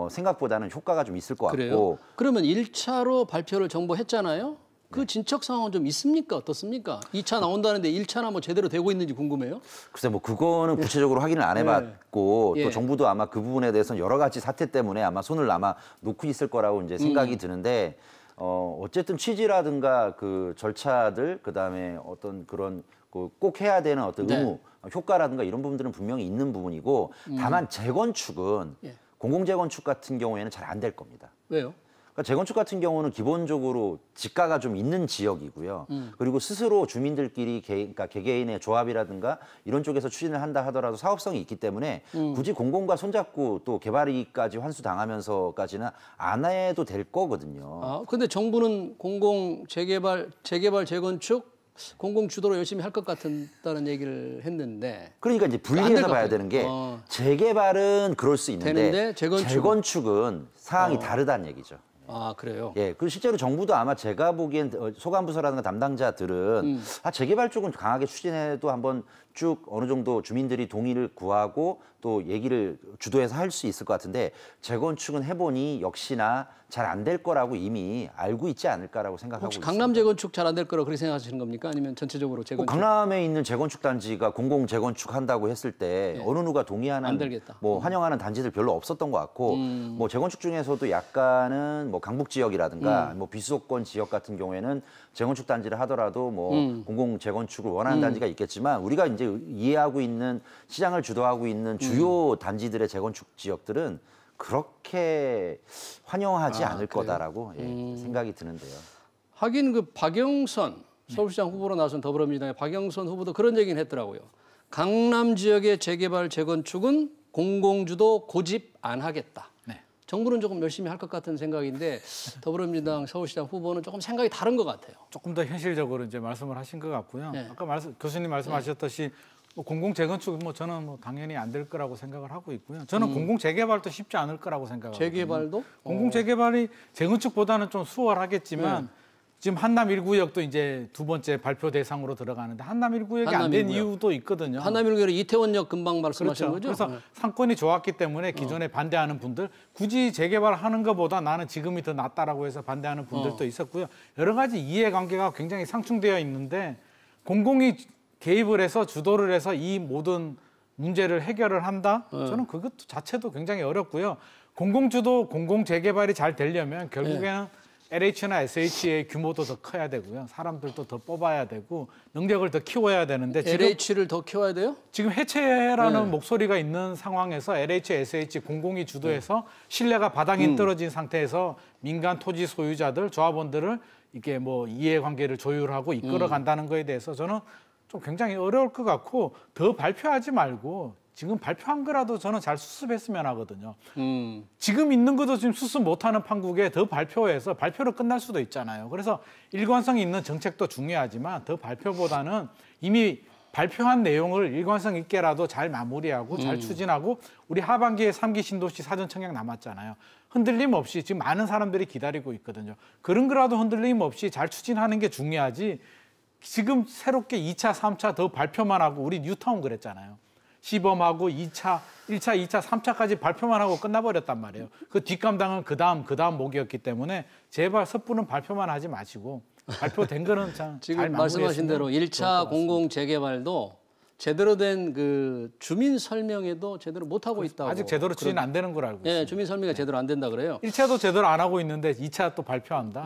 생각보다는 효과가 좀 있을 것 같고. 그래요? 그러면 1차로 발표를 정부 했잖아요. 그 진척 상황은 좀 있습니까? 어떻습니까? 2차 나온다는데 1차나 뭐 제대로 되고 있는지 궁금해요. 글쎄 뭐 그거는 구체적으로 확인을 안 해봤고 또 정부도 아마 그 부분에 대해서는 여러 가지 사태 때문에 아마 손을 아마 놓고 있을 거라고 이제 생각이 드는데 어쨌든 취지라든가 그 절차들 그다음에 어떤 그런 꼭 해야 되는 어떤 의무, 효과라든가 이런 부분들은 분명히 있는 부분이고 다만 재건축은 공공재건축 같은 경우에는 잘 안 될 겁니다. 왜요? 그러니까 재건축 같은 경우는 기본적으로 지가가 좀 있는 지역이고요. 그리고 스스로 주민들끼리 그러니까 개개인의 조합이라든가 이런 쪽에서 추진을 한다 하더라도 사업성이 있기 때문에 굳이 공공과 손잡고 또 개발이익까지 환수당하면서까지는 안 해도 될 거거든요. 아, 근데 정부는 공공 재개발, 재건축 공공 주도로 열심히 할 것 같다는 얘기를 했는데. 그러니까 이제 분리해서 봐야 되는 게 재개발은 그럴 수 있는데 재건축은 사항이 다르다는 얘기죠. 아, 그래요? 예, 그리고 실제로 정부도 아마 제가 보기엔 소관부서라든가 담당자들은 재개발 쪽은 강하게 추진해도 한번 쭉 어느 정도 주민들이 동의를 구하고 또 얘기를 주도해서 할 수 있을 것 같은데 재건축은 해보니 역시나 잘 안 될 거라고 이미 알고 있지 않을까라고 생각하고 혹시 있습니다. 강남 재건축 잘 안 될 거라고 그렇게 생각하시는 겁니까? 아니면 전체적으로 재건축? 강남에 있는 재건축 단지가 공공 재건축 한다고 했을 때 어느 누가 동의하는 안 되겠다. 뭐 환영하는 단지들 별로 없었던 것 같고 뭐 재건축 중에서도 약간은 뭐 강북 지역이라든가 뭐 비수도권 지역 같은 경우에는 재건축 단지를 하더라도 뭐 공공 재건축을 원하는 단지가 있겠지만 우리가 이제 이해하고 있는 시장을 주도하고 있는 주요 단지들의 재건축 지역들은 그렇게 환영하지 않을 거다라고 생각이 드는데요. 하긴 그 박영선 서울시장 후보로 나선 더불어민주당의 박영선 후보도 그런 얘기는 했더라고요. 강남 지역의 재개발 재건축은 공공주도 고집 안 하겠다. 네. 정부는 조금 열심히 할 것 같은 생각인데 더불어민주당 서울시장 후보는 조금 생각이 다른 것 같아요. 조금 더 현실적으로 이제 말씀을 하신 것 같고요. 네. 아까 교수님 말씀하셨듯이 뭐 공공 재건축 뭐 저는 뭐 당연히 안 될 거라고 생각을 하고 있고요. 저는 공공 재개발도 쉽지 않을 거라고 생각하거든요. 재개발도? 공공 재개발이 재건축보다는 좀 수월하겠지만 지금 한남 1구역도 이제 두 번째 발표 대상으로 들어가는데 한남 1구역이 안 된 이유도 있거든요. 한남 1구역이 이태원역 금방 말씀하신 그렇죠. 거죠? 그래서 상권이 좋았기 때문에 기존에 반대하는 분들 굳이 재개발하는 것보다 나는 지금이 더 낫다라고 해서 반대하는 분들도 있었고요. 여러 가지 이해관계가 굉장히 상충되어 있는데 공공이 개입을 해서 주도를 해서 이 모든 문제를 해결을 한다? 저는 그것 자체도 굉장히 어렵고요. 공공주도 공공재개발이 잘 되려면 결국에는 LH나 SH의 규모도 더 커야 되고요. 사람들도 더 뽑아야 되고 능력을 더 키워야 되는데 지금 LH를 더 키워야 돼요? 지금 해체라는 목소리가 있는 상황에서 LH, SH 공공이 주도해서 신뢰가 바닥이 떨어진 상태에서 민간 토지 소유자들, 조합원들을 이게 뭐 이해관계를 조율하고 이끌어 간다는 거에 대해서 저는 좀 굉장히 어려울 것 같고 더 발표하지 말고 지금 발표한 거라도 저는 잘 수습했으면 하거든요. 지금 있는 것도 지금 수습 못하는 판국에 더 발표해서 발표로 끝날 수도 있잖아요. 그래서 일관성이 있는 정책도 중요하지만 더 발표보다는 이미 발표한 내용을 일관성 있게라도 잘 마무리하고 잘 추진하고 우리 하반기에 3기 신도시 사전 청약 남았잖아요. 흔들림 없이 지금 많은 사람들이 기다리고 있거든요. 그런 거라도 흔들림 없이 잘 추진하는 게 중요하지 지금 새롭게 2차, 3차 더 발표만 하고 우리 뉴타운 그랬잖아요. 시범하고 2차, 1차, 2차, 3차까지 발표만 하고 끝나버렸단 말이에요. 그 뒷감당은 그 다음 목이었기 때문에 제발 섣부른 발표만 하지 마시고 발표된 거는 참 지금 말씀하신 대로 1차 공공 재개발도 제대로 된 그 주민 설명회도 제대로 못 하고 있다고. 아직 제대로 추진 안 되는 걸 알고 있습니다. 네, 주민 설명회가 제대로 안 된다 그래요. 1차도 제대로 안 하고 있는데 2차 또 발표한다.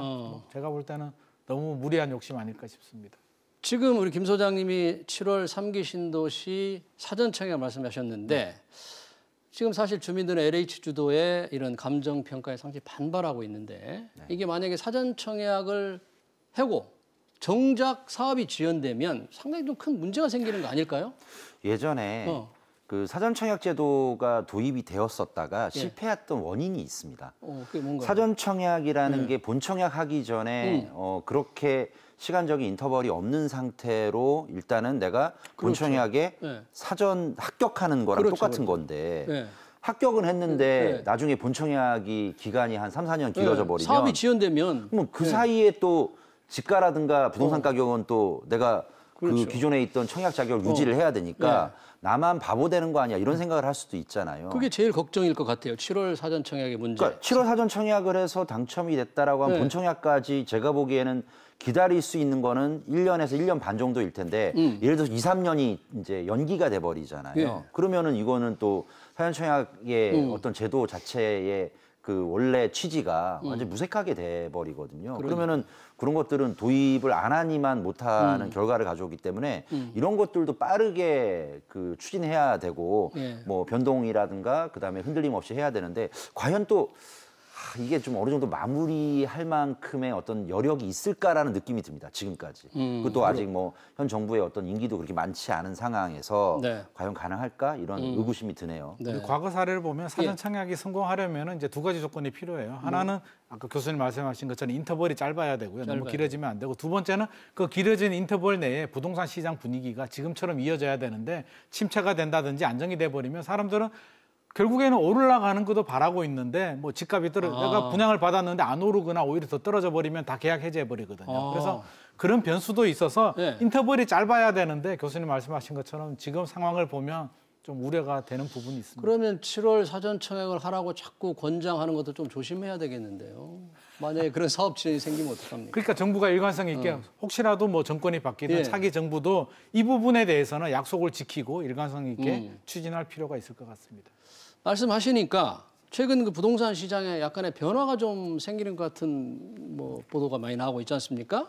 제가 볼 때는 너무 무리한 욕심 아닐까 싶습니다. 지금 우리 김 소장님이 7월 3기 신도시 사전청약 말씀하셨는데 지금 사실 주민들은 LH 주도의 이런 감정평가에 상당히 반발하고 있는데 이게 만약에 사전청약을 하고 정작 사업이 지연되면 상당히 좀 큰 문제가 생기는 거 아닐까요? 예전에 그 사전청약 제도가 도입이 되었었다가 실패했던 원인이 있습니다. 그게 뭔가요? 사전청약이라는 게 본청약 하기 전에 그렇게 시간적인 인터벌이 없는 상태로 일단은 내가 본청약에 사전 합격하는 거랑 똑같은 건데 합격은 했는데 나중에 본청약이 기간이 한 3, 4년 길어져 버리면 사업이 지연되면 그럼 그 사이에 또 집가라든가 부동산 가격은 또 내가 그 기존에 있던 청약 자격을 유지를 해야 되니까 나만 바보 되는 거 아니야 이런 생각을 할 수도 있잖아요. 그게 제일 걱정일 것 같아요. 7월 사전 청약의 문제. 그러니까 7월 사전 청약을 해서 당첨이 됐다라고 하면 본청약까지 제가 보기에는 기다릴 수 있는 거는 1년에서 1년 반 정도일 텐데 예를 들어서 2, 3년이 이제 연기가 돼 버리잖아요. 그러면은 이거는 또 사전 청약의 어떤 제도 자체의 그 원래 취지가 완전 무색하게 돼 버리거든요. 그러면은 그런 것들은 도입을 안 하니만 못하는 결과를 가져오기 때문에 이런 것들도 빠르게 그 추진해야 되고 뭐 변동이라든가 그다음에 흔들림 없이 해야 되는데 과연 또 이게 좀 어느 정도 마무리할 만큼의 어떤 여력이 있을까라는 느낌이 듭니다. 지금까지. 그것도 아직 뭐 현 정부의 어떤 임기도 그렇게 많지 않은 상황에서 과연 가능할까 이런 의구심이 드네요. 과거 사례를 보면 사전 청약이 성공하려면 이제 두 가지 조건이 필요해요. 하나는 아까 교수님 말씀하신 것처럼 인터벌이 짧아야 되고요. 너무 길어지면 안 되고 두 번째는 그 길어진 인터벌 내에 부동산 시장 분위기가 지금처럼 이어져야 되는데 침체가 된다든지 안정이 돼 버리면 사람들은 결국에는 오르락가는 것도 바라고 있는데 뭐 집값이 내가 분양을 받았는데 안 오르거나 오히려 더 떨어져 버리면 다 계약 해지해 버리거든요. 그래서 그런 변수도 있어서 인터벌이 짧아야 되는데 교수님 말씀하신 것처럼 지금 상황을 보면 좀 우려가 되는 부분이 있습니다. 그러면 7월 사전 청약을 하라고 자꾸 권장하는 것도 좀 조심해야 되겠는데요. 만약에 그런 사업 지연이 생기면 어떡합니까? 그러니까 정부가 일관성 있게 혹시라도 뭐 정권이 바뀌든 차기 정부도 이 부분에 대해서는 약속을 지키고 일관성 있게 추진할 필요가 있을 것 같습니다. 말씀하시니까 최근 그 부동산 시장에 약간의 변화가 좀 생기는 것 같은 뭐 보도가 많이 나오고 있지 않습니까?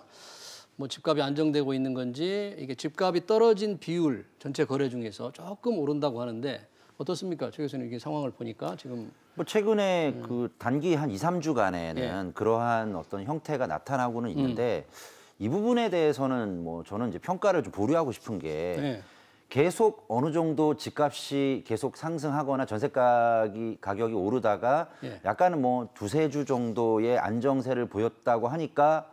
뭐 집값이 안정되고 있는 건지 이게 집값이 떨어진 비율 전체 거래 중에서 조금 오른다고 하는데 어떻습니까? 최 교수님 이게 상황을 보니까 지금 뭐 최근에 그 단기 한 2, 3주간에는 그러한 어떤 형태가 나타나고는 있는데 이 부분에 대해서는 뭐 저는 이제 평가를 좀 보류하고 싶은 게 계속 어느 정도 집값이 계속 상승하거나 전세 가격이 오르다가 예. 약간은 뭐 두세 주 정도의 안정세를 보였다고 하니까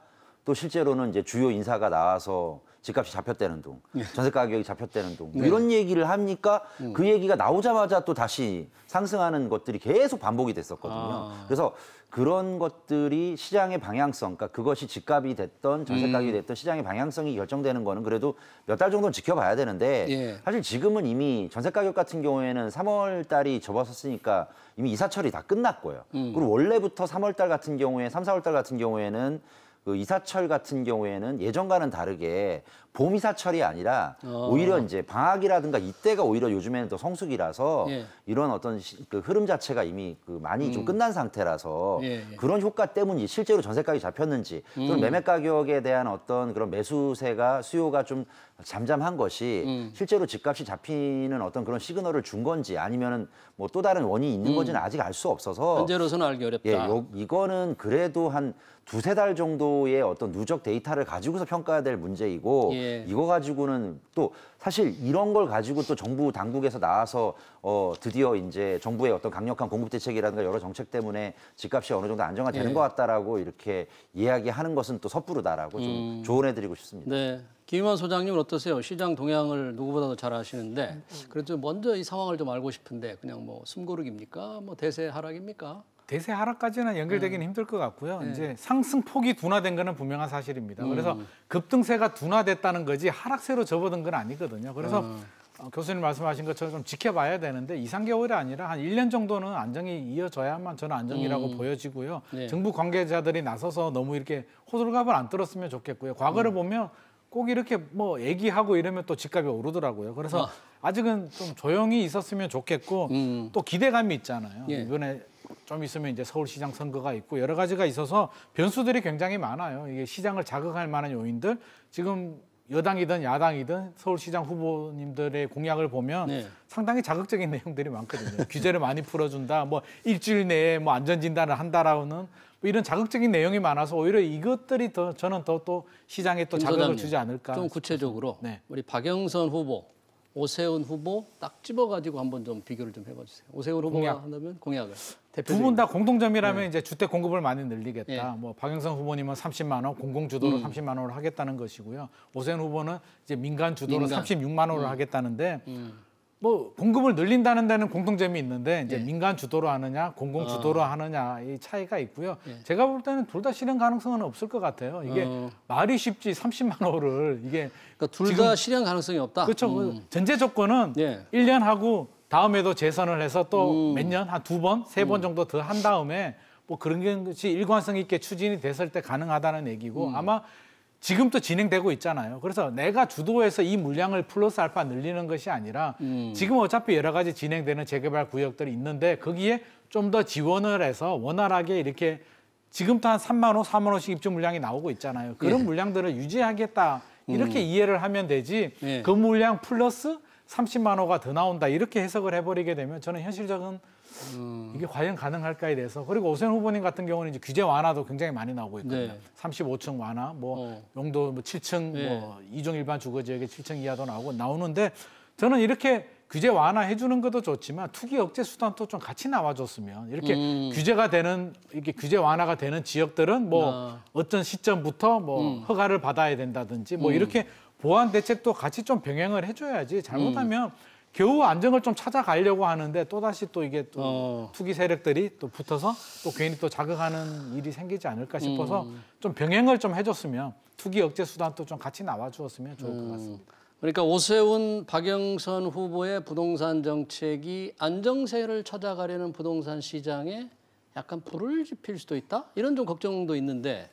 또 실제로는 이제 주요 인사가 나와서 집값이 잡혔다는 둥, 전세 가격이 잡혔다는 둥, 뭐 이런 얘기를 하니까 그 얘기가 나오자마자 또 다시 상승하는 것들이 계속 반복이 됐었거든요. 그래서 그런 것들이 시장의 방향성, 그러니까 그것이 집값이 됐던 전세 가격이 됐던 시장의 방향성이 결정되는 거는 그래도 몇 달 정도는 지켜봐야 되는데 예. 사실 지금은 이미 전세 가격 같은 경우에는 3월 달이 접어섰으니까 이미 이사철이 다 끝났고요. 그리고 원래부터 3월 달 같은 경우에 3, 4월 달 같은 경우에는 그 이사철 같은 경우에는 예전과는 다르게 봄 이사철이 아니라 오히려 이제 방학이라든가 이때가 오히려 요즘에는 더 성수기라서 예. 이런 어떤 그 흐름 자체가 이미 그 많이 좀 끝난 상태라서 예, 예. 그런 효과 때문이 실제로 전세 가격이 잡혔는지 또는 매매 가격에 대한 어떤 그런 매수세가 수요가 좀 잠잠한 것이 실제로 집값이 잡히는 어떤 그런 시그널을 준 건지 아니면은 뭐 또 다른 원인이 있는 건지는 아직 알 수 없어서 현재로서는 알기 어렵다. 예, 이거는 그래도 한 두세 달 정도의 어떤 누적 데이터를 가지고서 평가해야 될 문제이고 예. 이거 가지고는 또 사실 이런 걸 가지고 또 정부 당국에서 나와서 드디어 이제 정부의 어떤 강력한 공급 대책이라든가 여러 정책 때문에 집값이 어느 정도 안정화되는 예. 것 같다라고 이렇게 이야기하는 것은 또 섣부르다라고 좀 조언해드리고 싶습니다. 네. 김희만 소장님은 어떠세요? 시장 동향을 누구보다도 잘 아시는데 그래도 먼저 이 상황을 좀 알고 싶은데 그냥 뭐 숨고르기입니까? 뭐 대세 하락입니까? 대세 하락까지는 연결되기는 힘들 것 같고요. 이제 상승폭이 둔화된 거는 분명한 사실입니다. 그래서 급등세가 둔화됐다는 거지 하락세로 접어든 건 아니거든요. 그래서 교수님 말씀하신 것처럼 좀 지켜봐야 되는데 2, 3개월이 아니라 한 1년 정도는 안정이 이어져야만 저는 안정이라고 보여지고요. 네. 정부 관계자들이 나서서 너무 이렇게 호들갑을 안 떨었으면 좋겠고요. 과거를 보면 꼭 이렇게 뭐 얘기하고 이러면 또 집값이 오르더라고요. 그래서 아직은 좀 조용히 있었으면 좋겠고 또 기대감이 있잖아요. 예. 이번에 좀 있으면 이제 서울시장 선거가 있고 여러 가지가 있어서 변수들이 굉장히 많아요. 이게 시장을 자극할 만한 요인들 지금 여당이든 야당이든 서울시장 후보님들의 공약을 보면 네. 상당히 자극적인 내용들이 많거든요. 규제를 많이 풀어준다, 뭐 일주일 내에 뭐 안전진단을 한다라고는 뭐 이런 자극적인 내용이 많아서 오히려 이것들이 더 저는 더 또 시장에 또 자극을 소장님, 주지 않을까. 좀 구체적으로 네. 우리 박영선 후보, 오세훈 후보 딱 집어가지고 한번 좀 비교를 좀 해봐주세요. 오세훈 후보가 공약. 한다면 공약을 두 분 다 공통점이라면 네. 이제 주택 공급을 많이 늘리겠다. 예. 뭐 박영선 후보님은 30만 원 공공 주도로 30만 원을 하겠다는 것이고요. 오세훈 후보는 이제 민간 주도로 36만 원을 하겠다는데 뭐 공급을 늘린다는 데는 공통점이 있는데 이제 민간 주도로 하느냐 공공 주도로 하느냐 이 차이가 있고요. 제가 볼 때는 둘 다 실현 가능성은 없을 것 같아요. 이게 말이 쉽지 30만 원을 이게 그러니까 둘 다 실현 가능성이 없다. 그렇죠. 전제 조건은 예. 1년 하고 다음에도 재선을 해서 또 몇 년, 한 2번, 3번 정도 더 한 다음에 뭐 그런 것이 일관성 있게 추진이 됐을 때 가능하다는 얘기고 아마 지금도 진행되고 있잖아요. 그래서 내가 주도해서 이 물량을 플러스 알파 늘리는 것이 아니라 지금 어차피 여러 가지 진행되는 재개발 구역들이 있는데 거기에 좀 더 지원을 해서 원활하게 이렇게 지금도 한 3만 원, 4만 원씩 입주 물량이 나오고 있잖아요. 그런 물량들을 유지하겠다. 이렇게 이해를 하면 되지 예. 그 물량 플러스 30만 호가 더 나온다 이렇게 해석을 해버리게 되면 저는 현실적인 이게 과연 가능할까에 대해서 그리고 오세훈 후보님 같은 경우는 이제 규제 완화도 굉장히 많이 나오고 있거든요. 네. 35층 완화, 뭐 용도 뭐 7층, 네. 뭐 2종 일반 주거 지역에 7층 이하도 나오는데 저는 이렇게 규제 완화해 주는 것도 좋지만 투기 억제 수단도 좀 같이 나와줬으면 이렇게 규제가 되는 이렇게 규제 완화가 되는 지역들은 뭐 어떤 시점부터 뭐 허가를 받아야 된다든지 뭐 이렇게 보완 대책도 같이 좀 병행을 해줘야지 잘못하면 겨우 안정을 좀 찾아가려고 하는데 또다시 또 이게 또 투기 세력들이 또 붙어서 또 괜히 또 자극하는 일이 생기지 않을까 싶어서 좀 병행을 좀 해줬으면 투기 억제 수단도 좀 같이 나와주었으면 좋을 것 같습니다. 그러니까 오세훈, 박영선 후보의 부동산 정책이 안정세를 찾아가려는 부동산 시장에 약간 불을 지필 수도 있다? 이런 좀 걱정도 있는데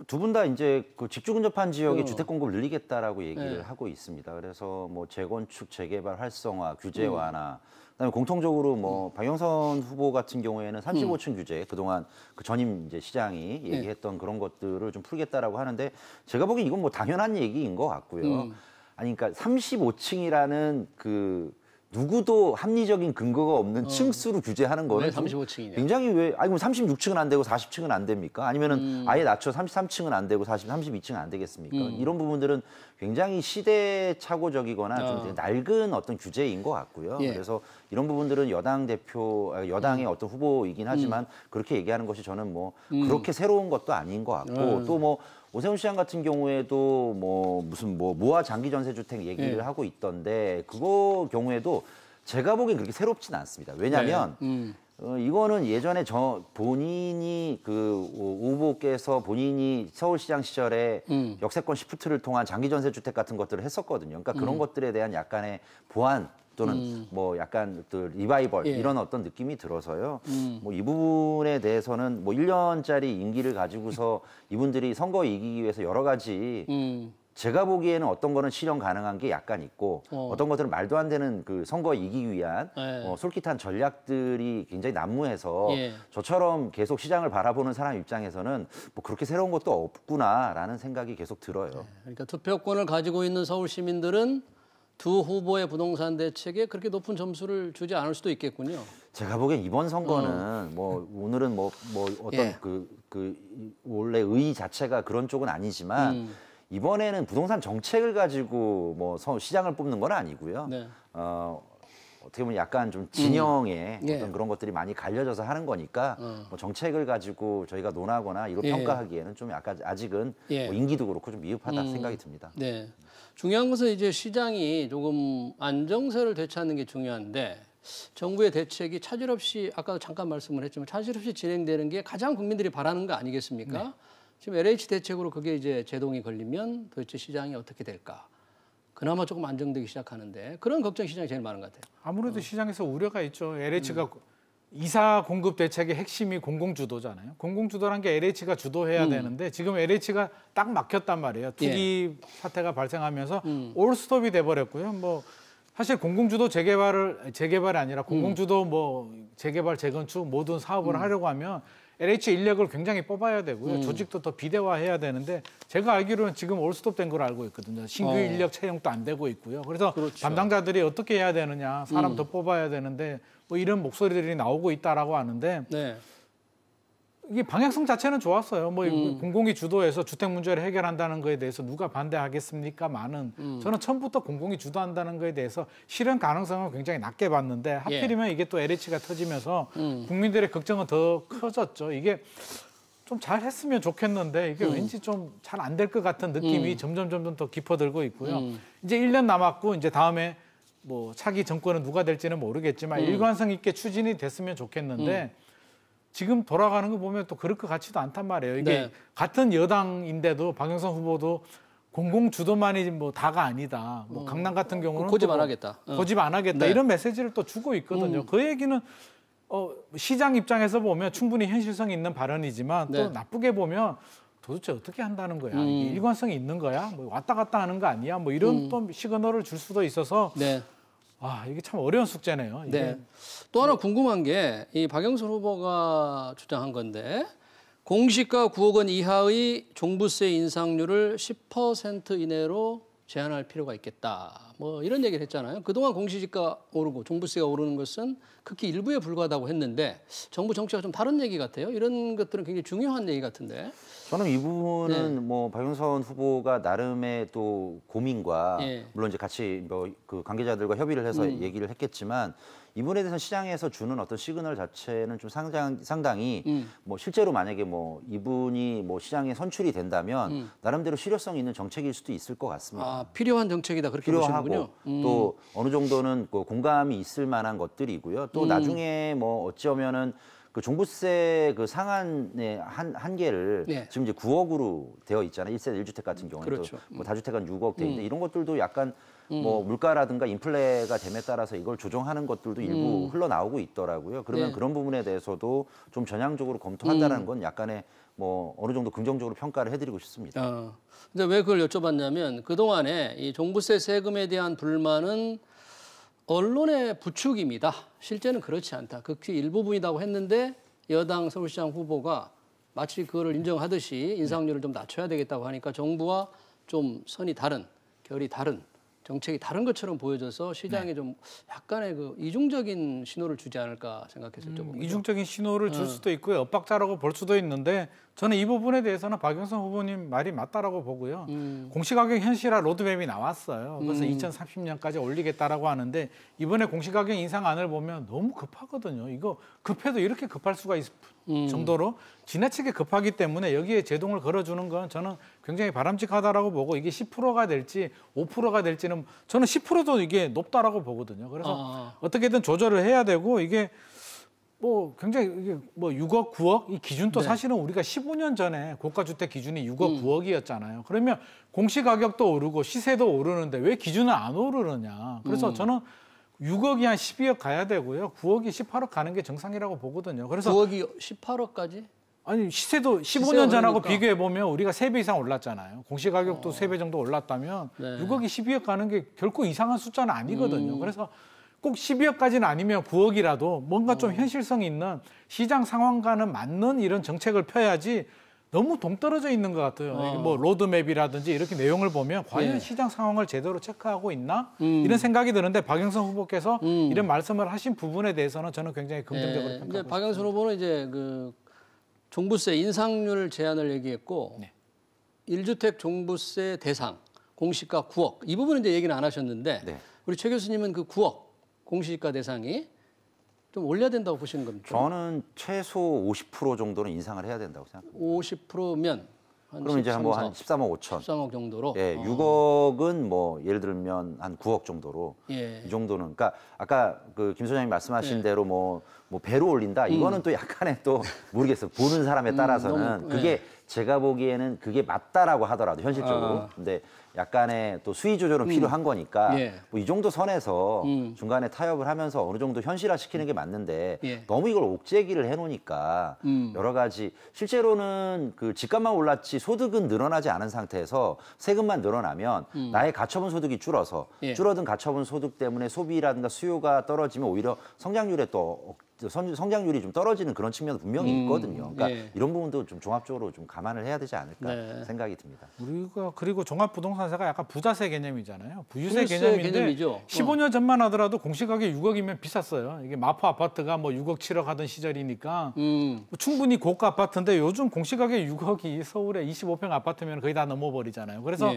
두 분 다 이제 그 직주 근접한 지역에 주택 공급을 늘리겠다라고 얘기를 하고 있습니다. 그래서 뭐 재건축, 재개발 활성화, 규제 완화, 그다음에 공통적으로 뭐 박영선 후보 같은 경우에는 35층 규제 그동안 그 전임 이제 시장이 얘기했던 그런 것들을 좀 풀겠다라고 하는데 제가 보기엔 이건 뭐 당연한 얘기인 것 같고요. 아니 그러니까 35층이라는 그 누구도 합리적인 근거가 없는 층수로 규제하는 거는 왜 35층이냐? 굉장히 아니 뭐 36층은 안 되고 40층은 안 됩니까? 아니면은 아예 낮춰 33층은 안 되고 32층은 안 되겠습니까? 이런 부분들은 굉장히 시대착오적이거나 좀 낡은 어떤 규제인 것 같고요. 예. 그래서 이런 부분들은 여당의 어떤 후보이긴 하지만 그렇게 얘기하는 것이 저는 뭐 그렇게 새로운 것도 아닌 것 같고 또 뭐 오세훈 시장 같은 경우에도 뭐 무슨 뭐 무화 장기 전세 주택 얘기를 예. 하고 있던데 그거 경우에도 제가 보기엔 그렇게 새롭진 않습니다. 왜냐하면 이거는 예전에 본인이 그 후보께서 본인이 서울시장 시절에 역세권 시프트를 통한 장기 전세 주택 같은 것들을 했었거든요. 그러니까 그런 것들에 대한 약간의 보완 또는 뭐 약간 또 리바이벌 예. 이런 어떤 느낌이 들어서요. 뭐 이 부분에 대해서는 뭐 1년짜리 임기를 가지고서 이분들이 선거 이기기 위해서 여러 가지 제가 보기에는 어떤 거는 실현 가능한 게 약간 있고 어떤 것들은 말도 안 되는 그 선거 이기기 위한 예. 솔깃한 전략들이 굉장히 난무해서 예. 저처럼 계속 시장을 바라보는 사람 입장에서는 뭐 그렇게 새로운 것도 없구나라는 생각이 계속 들어요. 그러니까 투표권을 가지고 있는 서울 시민들은 두 후보의 부동산 대책에 그렇게 높은 점수를 주지 않을 수도 있겠군요. 제가 보기엔 이번 선거는 뭐 오늘은 뭐 어떤 예. 원래 의 자체가 그런 쪽은 아니지만 이번에는 부동산 정책을 가지고 뭐 시장을 뽑는 건 아니고요. 네. 어떻게 보면 약간 좀 진영의 예. 어떤 그런 것들이 많이 갈려져서 하는 거니까 뭐 정책을 가지고 저희가 논하거나 이로 예. 평가하기에는 좀 약간 아직은 예. 뭐 임기도 그렇고 좀 미흡하다 생각이 듭니다. 네. 중요한 것은 이제 시장이 조금 안정세를 되찾는 게 중요한데 정부의 대책이 차질 없이 아까 잠깐 말씀을 했지만 차질 없이 진행되는 게 가장 국민들이 바라는 거 아니겠습니까? 네. 지금 LH 대책으로 그게 이제 제동이 걸리면 도대체 시장이 어떻게 될까? 그나마 조금 안정되기 시작하는데 그런 걱정 시장이 제일 많은 것 같아요. 아무래도 시장에서 우려가 있죠. LH가 이사 공급 대책의 핵심이 공공주도잖아요. 공공주도란 게 LH가 주도해야 되는데 지금 LH가 딱 막혔단 말이에요. 투기 사태가 발생하면서 올스톱이 돼버렸고요. 뭐 사실 공공주도 재개발이 아니라 공공주도 뭐 재개발, 재건축 모든 사업을 하려고 하면 LH 인력을 굉장히 뽑아야 되고요. 조직도 더 비대화해야 되는데 제가 알기로는 지금 올스톱 된 걸 알고 있거든요. 신규 인력 채용도 안 되고 있고요. 그래서 그렇죠. 담당자들이 어떻게 해야 되느냐, 사람 더 뽑아야 되는데 뭐 이런 목소리들이 나오고 있다라고 하는데 네. 이게 방향성 자체는 좋았어요. 뭐 공공이 주도해서 주택 문제를 해결한다는 거에 대해서 누가 반대하겠습니까만은 저는 처음부터 공공이 주도한다는 거에 대해서 실현 가능성은 굉장히 낮게 봤는데 하필이면 이게 또 LH가 터지면서 국민들의 걱정은 더 커졌죠. 이게 좀 잘했으면 좋겠는데 이게 왠지 좀 잘 안 될 것 같은 느낌이 점점 더 깊어들고 있고요. 이제 1년 남았고 이제 다음에 뭐 차기 정권은 누가 될지는 모르겠지만 일관성 있게 추진이 됐으면 좋겠는데 지금 돌아가는 거 보면 또 그럴 것 같지도 않단 말이에요. 이게 네. 같은 여당인데도 박영선 후보도 공공 주도만이 뭐 다가 아니다. 뭐 강남 같은 경우는 고집 안 하겠다. 고집 안 하겠다. 네. 이런 메시지를 또 주고 있거든요. 그 얘기는 시장 입장에서 보면 충분히 현실성이 있는 발언이지만 또 네. 나쁘게 보면 도대체 어떻게 한다는 거야? 이게 일관성이 있는 거야? 뭐 왔다 갔다 하는 거 아니야? 뭐 이런 또 시그널을 줄 수도 있어서 네. 이게 참 어려운 숙제네요. 이게. 네. 또 하나 궁금한 게 이 박영선 후보가 주장한 건데 공시가 9억 원 이하의 종부세 인상률을 10% 이내로 제한할 필요가 있겠다. 뭐 이런 얘기를 했잖아요. 그동안 공시지가 오르고 종부세가 오르는 것은 극히 일부에 불과하다고 했는데 정부 정책과 좀 다른 얘기 같아요. 이런 것들은 굉장히 중요한 얘기 같은데. 저는 이 부분은 뭐 박영선 후보가 나름의 또 고민과 물론 이제 같이 뭐 그 관계자들과 협의를 해서 얘기를 했겠지만 이분에 대해서 시장에서 주는 어떤 시그널 자체는 좀 상당히 뭐 실제로 만약에 뭐 이분이 뭐 시장에 선출이 된다면 나름대로 실효성 있는 정책일 수도 있을 것 같습니다. 아, 필요한 정책이다 그렇게 보시는군요. 또 어느 정도는 그 공감이 있을 만한 것들이고요. 또 나중에 뭐 어찌하면은 그 종부세 그 상한의 한계를 지금 이제 9억으로 되어 있잖아요. 1세대 1주택 같은 경우는 그렇죠. 뭐 다주택은 6억 돼 있는데 이런 것들도 약간 뭐 물가라든가 인플레가 됨에 따라서 이걸 조정하는 것들도 일부 흘러나오고 있더라고요. 그러면 그런 부분에 대해서도 좀 전향적으로 검토한다는 건 약간의 뭐 어느 정도 긍정적으로 평가를 해드리고 싶습니다. 근데 왜 그걸 여쭤봤냐면 그동안에 이 종부세 세금에 대한 불만은 언론의 부추기입니다. 실제는 그렇지 않다. 극히 일부분이라고 했는데 여당 서울시장 후보가 마치 그거를 인정하듯이 인상률을 좀 낮춰야 되겠다고 하니까 정부와 좀 선이 다른, 결이 다른 정책이 다른 것처럼 보여져서 시장에 좀 약간의 그 이중적인 신호를 주지 않을까 생각해서 여쭤본 거죠. 이중적인 신호를 줄 수도 있고요. 엇박자라고 볼 수도 있는데 저는 이 부분에 대해서는 박영선 후보님 말이 맞다라고 보고요. 공시가격 현실화 로드맵이 나왔어요. 그래서 2030년까지 올리겠다라고 하는데 이번에 공시가격 인상안을 보면 너무 급하거든요. 이거 급해도 이렇게 급할 수가 있을 정도로 지나치게 급하기 때문에 여기에 제동을 걸어주는 건 저는 굉장히 바람직하다라고 보고 이게 10%가 될지 5%가 될지는 저는 10%도 이게 높다라고 보거든요. 그래서 어떻게든 조절을 해야 되고 이게 뭐 굉장히 이게 뭐 6억, 9억 이 기준도 사실은 우리가 15년 전에 고가주택 기준이 6억, 9억이었잖아요. 그러면 공시가격도 오르고 시세도 오르는데 왜 기준은 안 오르느냐. 그래서 저는 6억이 한 12억 가야 되고요. 9억이 18억 가는 게 정상이라고 보거든요. 그래서 9억이 18억까지? 아니 시세도 15년 전하고 비교해 보면 우리가 3배 이상 올랐잖아요. 공시가격도 3배 정도 올랐다면 6억이 12억 가는 게 결코 이상한 숫자는 아니거든요. 그래서 꼭 12억까지는 아니면 9억이라도 뭔가 좀 현실성 있는 시장 상황과는 맞는 이런 정책을 펴야지 너무 동떨어져 있는 것 같아요. 이게 뭐 로드맵이라든지 이렇게 내용을 보면 과연 시장 상황을 제대로 체크하고 있나 이런 생각이 드는데 박영선 후보께서 이런 말씀을 하신 부분에 대해서는 저는 굉장히 긍정적으로 평가하고 있습니다. 박영선 후보는 이제 그 종부세 인상률 제한을 얘기했고 1주택 종부세 대상 공시가 9억 이 부분은 이제 얘기는 안 하셨는데 우리 최 교수님은 그 9억 공시가 대상이 좀 올려야 된다고 보시는 겁니까? 저는 최소 50% 정도는 인상을 해야 된다고 생각합니다. 50%면 그럼 이제 한 13억 5천. 13억 정도로. 예, 6억은 뭐 예를 들면 한 9억 정도로 이 정도는. 그러니까 아까 그 김 소장님 말씀하신 대로 뭐 배로 올린다. 이거는 또 약간의 또 모르겠어요. 보는 사람에 따라서는 너무, 그게 제가 보기에는 그게 맞다라고 하더라도 현실적으로. 근데 약간의 또 수위 조절은 필요한 거니까 뭐 이 정도 선에서 중간에 타협을 하면서 어느 정도 현실화 시키는 게 맞는데 너무 이걸 옥죄기를 해놓으니까 여러 가지 실제로는 그 집값만 올랐지 소득은 늘어나지 않은 상태에서 세금만 늘어나면 나의 가처분 소득이 줄어서 줄어든 가처분 소득 때문에 소비라든가 수요가 떨어지면 오히려 성장률에 또 성장률이 좀 떨어지는 그런 측면도 분명히 있거든요. 그러니까 이런 부분도 좀 종합적으로 좀 감안을 해야 되지 않을까 생각이 듭니다. 우리가 그리고 종합부동산세가 약간 부자세 개념이잖아요. 부유세 개념인데 개념이죠. 15년 전만 하더라도 공시가격 6억이면 비쌌어요. 이게 마포 아파트가 뭐 6억, 7억 하던 시절이니까 충분히 고가 아파트인데 요즘 공시가격 6억이 서울에 25평 아파트면 거의 다 넘어버리잖아요. 그래서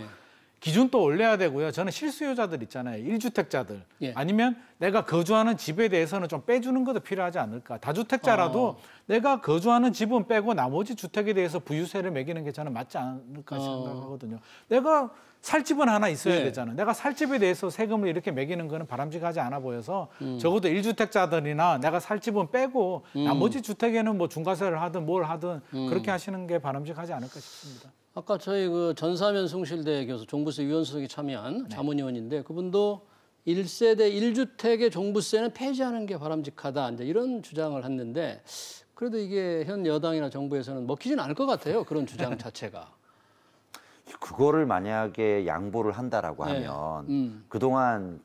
기준도 올려야 되고요. 저는 실수요자들 있잖아요. 1주택자들. 아니면 내가 거주하는 집에 대해서는 좀 빼주는 것도 필요하지 않을까. 다주택자라도 내가 거주하는 집은 빼고 나머지 주택에 대해서 부유세를 매기는 게 저는 맞지 않을까 생각하거든요. 내가 살 집은 하나 있어야 되잖아요. 내가 살 집에 대해서 세금을 이렇게 매기는 거는 바람직하지 않아 보여서 적어도 1주택자들이나 내가 살 집은 빼고 나머지 주택에는 뭐 중과세를 하든 뭘 하든 그렇게 하시는 게 바람직하지 않을까 싶습니다. 아까 저희 그 전사면 숭실대 교수 종부세 위원수석이 참여한 자문위원인데 그분도 1세대 1주택의 종부세는 폐지하는 게 바람직하다 이제 이런 주장을 했는데 그래도 이게 현 여당이나 정부에서는 먹히지는 않을 것 같아요. 그런 주장 자체가. 그거를 만약에 양보를 한다라고 하면 그동안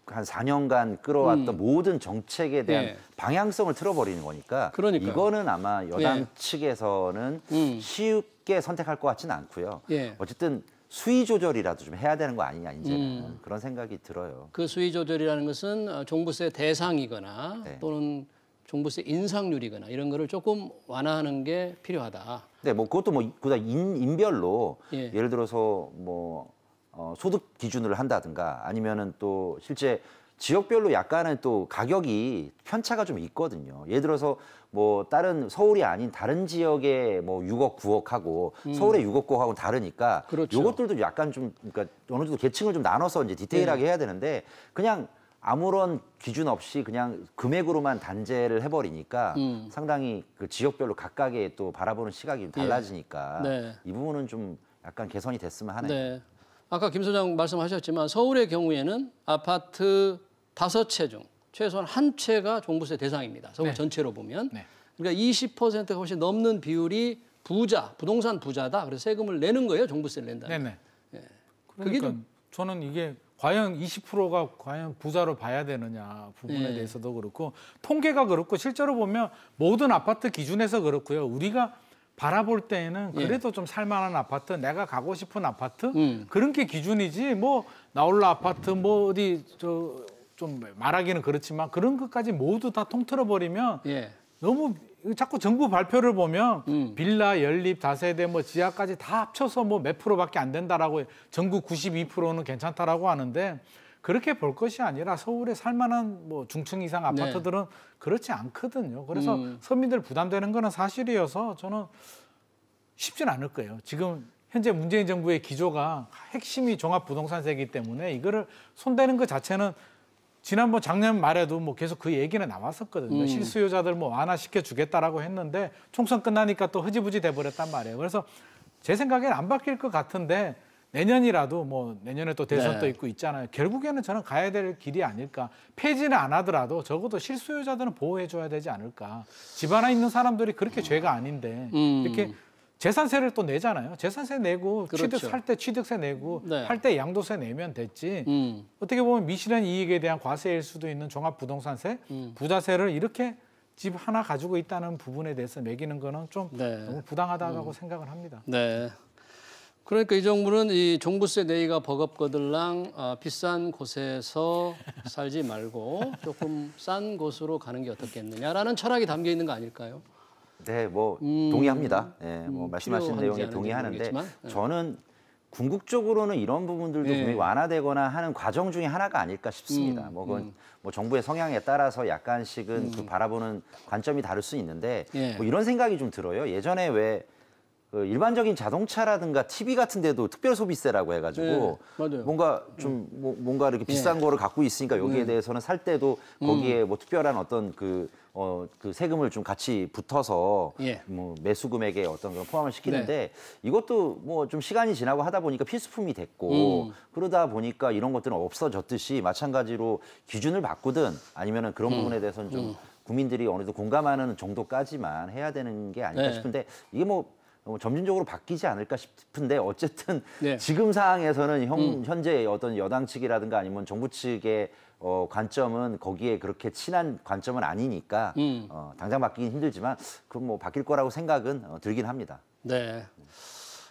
한 4년간 끌어왔던 모든 정책에 대한 방향성을 틀어버리는 거니까 이거는 아마 여당 측에서는 쉽게 선택할 것 같지는 않고요. 어쨌든 수위 조절이라도 좀 해야 되는 거 아니냐 이제는 그런 생각이 들어요. 그 수위 조절이라는 것은 종부세 대상이거나 또는 종부세 인상률이거나 이런 거를 조금 완화하는 게 필요하다. 네, 뭐 그것도 뭐 그다 인별로 예를 들어서 뭐 소득 기준을 한다든가 아니면은 또 실제 지역별로 약간은 또 가격이 편차가 좀 있거든요. 예를 들어서 뭐 다른 서울이 아닌 다른 지역에 뭐 6억, 9억 하고 서울에 6억, 9억 하고 다르니까 요것들도 약간 좀 그러니까 어느 정도 계층을 좀 나눠서 이제 디테일하게 해야 되는데 그냥 아무런 기준 없이 그냥 금액으로만 단죄를 해버리니까 상당히 그 지역별로 각각의 또 바라보는 시각이 달라지니까 이 부분은 좀 약간 개선이 됐으면 하네요. 아까 김 소장 말씀하셨지만 서울의 경우에는 아파트 5채 중 최소한 한 채가 종부세 대상입니다. 서울 전체로 보면. 그러니까 20%가 훨씬 넘는 비율이 부동산 부자다. 그래서 세금을 내는 거예요. 종부세를 낸다는. 그러니까 저는 이게 과연 20%가 과연 부자로 봐야 되느냐 부분에 대해서도 그렇고 통계가 그렇고 실제로 보면 모든 아파트 기준에서 그렇고요. 우리가 바라볼 때에는 그래도 좀 살만한 아파트, 내가 가고 싶은 아파트 그런 게 기준이지 뭐 나홀라 아파트 뭐 어디 좀 말하기는 그렇지만 그런 것까지 모두 다 통틀어 버리면 너무 자꾸 정부 발표를 보면 빌라, 연립, 다세대, 뭐 지하까지 다 합쳐서 뭐 몇 프로밖에 안 된다라고 전국 92%는 괜찮다라고 하는데 그렇게 볼 것이 아니라 서울에 살만한 뭐 중층 이상 아파트들은 그렇지 않거든요. 그래서 서민들 부담되는 거는 사실이어서 저는 쉽진 않을 거예요. 지금 현재 문재인 정부의 기조가 핵심이 종합부동산세이기 때문에 이거를 손대는 것 자체는 지난번 작년 말에도 뭐 계속 그 얘기는 나왔었거든요. 실수요자들 뭐 완화시켜 주겠다라고 했는데 총선 끝나니까 또 흐지부지 돼버렸단 말이에요. 그래서 제 생각에는 안 바뀔 것 같은데 내년이라도 뭐 내년에 또 대선도 있고 있잖아요. 결국에는 저는 가야 될 길이 아닐까. 폐지는 안 하더라도 적어도 실수요자들은 보호해줘야 되지 않을까. 집 하나 있는 사람들이 그렇게 죄가 아닌데 이렇게 재산세를 또 내잖아요. 재산세 내고 취득 살 때 취득세 내고 팔 때 양도세 내면 됐지. 어떻게 보면 미실현 이익에 대한 과세일 수도 있는 종합부동산세, 부자세를 이렇게 집 하나 가지고 있다는 부분에 대해서 매기는 거는 좀 너무 부당하다고 생각을 합니다. 네. 그러니까 이 정부는 이 종부세 내기가 버겁거들랑 비싼 곳에서 살지 말고 조금 싼 곳으로 가는 게 어떻겠느냐라는 철학이 담겨 있는 거 아닐까요? 네, 뭐 동의합니다. 네, 뭐 말씀하신 내용에 동의하는데 저는 궁극적으로는 이런 부분들도 분명히 완화되거나 하는 과정 중에 하나가 아닐까 싶습니다. 뭐 그건 뭐 정부의 성향에 따라서 약간씩은 그 바라보는 관점이 다를 수 있는데 뭐 이런 생각이 좀 들어요. 예전에 왜 그 일반적인 자동차라든가 TV 같은 데도 특별소비세라고 해가지고 뭔가 좀 뭔가 이렇게 비싼 거를 갖고 있으니까 여기에 대해서는 살 때도 거기에 뭐 특별한 어떤 그 세금을 좀 같이 붙어서 뭐 매수 금액에 어떤 걸 포함을 시키는데 이것도 뭐 좀 시간이 지나고 하다 보니까 필수품이 됐고 그러다 보니까 이런 것들은 없어졌듯이 마찬가지로 기준을 바꾸든 아니면은 그런 부분에 대해서는 좀 국민들이 어느 정도 공감하는 정도까지만 해야 되는 게 아닐까 싶은데 이게 뭐 점진적으로 바뀌지 않을까 싶은데 어쨌든 지금 상황에서는 현재 어떤 여당 측이라든가 아니면 정부 측의 관점은 거기에 그렇게 친한 관점은 아니니까 당장 바뀌긴 힘들지만 그럼 뭐 바뀔 거라고 생각은 들긴 합니다. 네.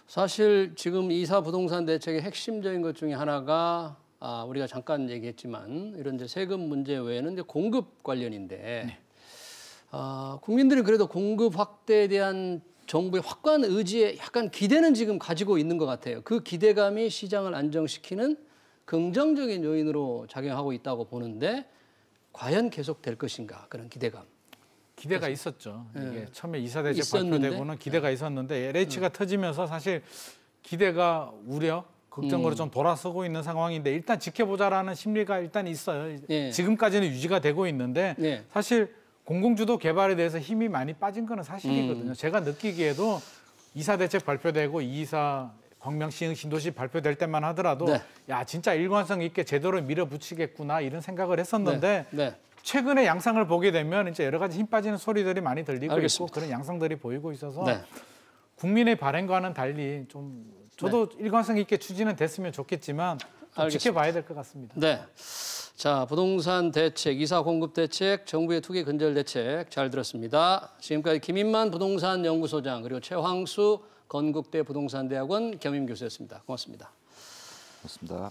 사실 지금 이사 부동산 대책의 핵심적인 것 중에 하나가 우리가 잠깐 얘기했지만 이런 이제 세금 문제 외에는 이제 공급 관련인데 국민들이 그래도 공급 확대에 대한 정부의 확고한 의지에 약간 기대는 지금 가지고 있는 것 같아요. 그 기대감이 시장을 안정시키는 긍정적인 요인으로 작용하고 있다고 보는데 과연 계속될 것인가 그런 기대감. 기대가 있었죠. 이게 처음에 이사 대책 발표되고는 기대가 있었는데 LH가 터지면서 사실 기대가 우려, 걱정으로 좀 돌아서고 있는 상황인데 일단 지켜보자라는 심리가 일단 있어요. 지금까지는 유지가 되고 있는데 사실 공공주도 개발에 대해서 힘이 많이 빠진 거는 사실이거든요. 제가 느끼기에도 이사 대책 발표되고 이사 광명시흥 신도시 발표될 때만 하더라도 야 진짜 일관성 있게 제대로 밀어붙이겠구나 이런 생각을 했었는데 최근에 양상을 보게 되면 이제 여러 가지 힘 빠지는 소리들이 많이 들리고 있고 그런 양상들이 보이고 있어서 국민의 바람과는 달리 좀 저도 일관성 있게 추진은 됐으면 좋겠지만 좀 지켜봐야 될 것 같습니다. 네. 자, 부동산 대책, 이사 공급 대책, 정부의 투기 근절 대책 잘 들었습니다. 지금까지 김인만 부동산 연구소장 그리고 최황수 건국대 부동산대학원 겸임 교수였습니다. 고맙습니다. 고맙습니다.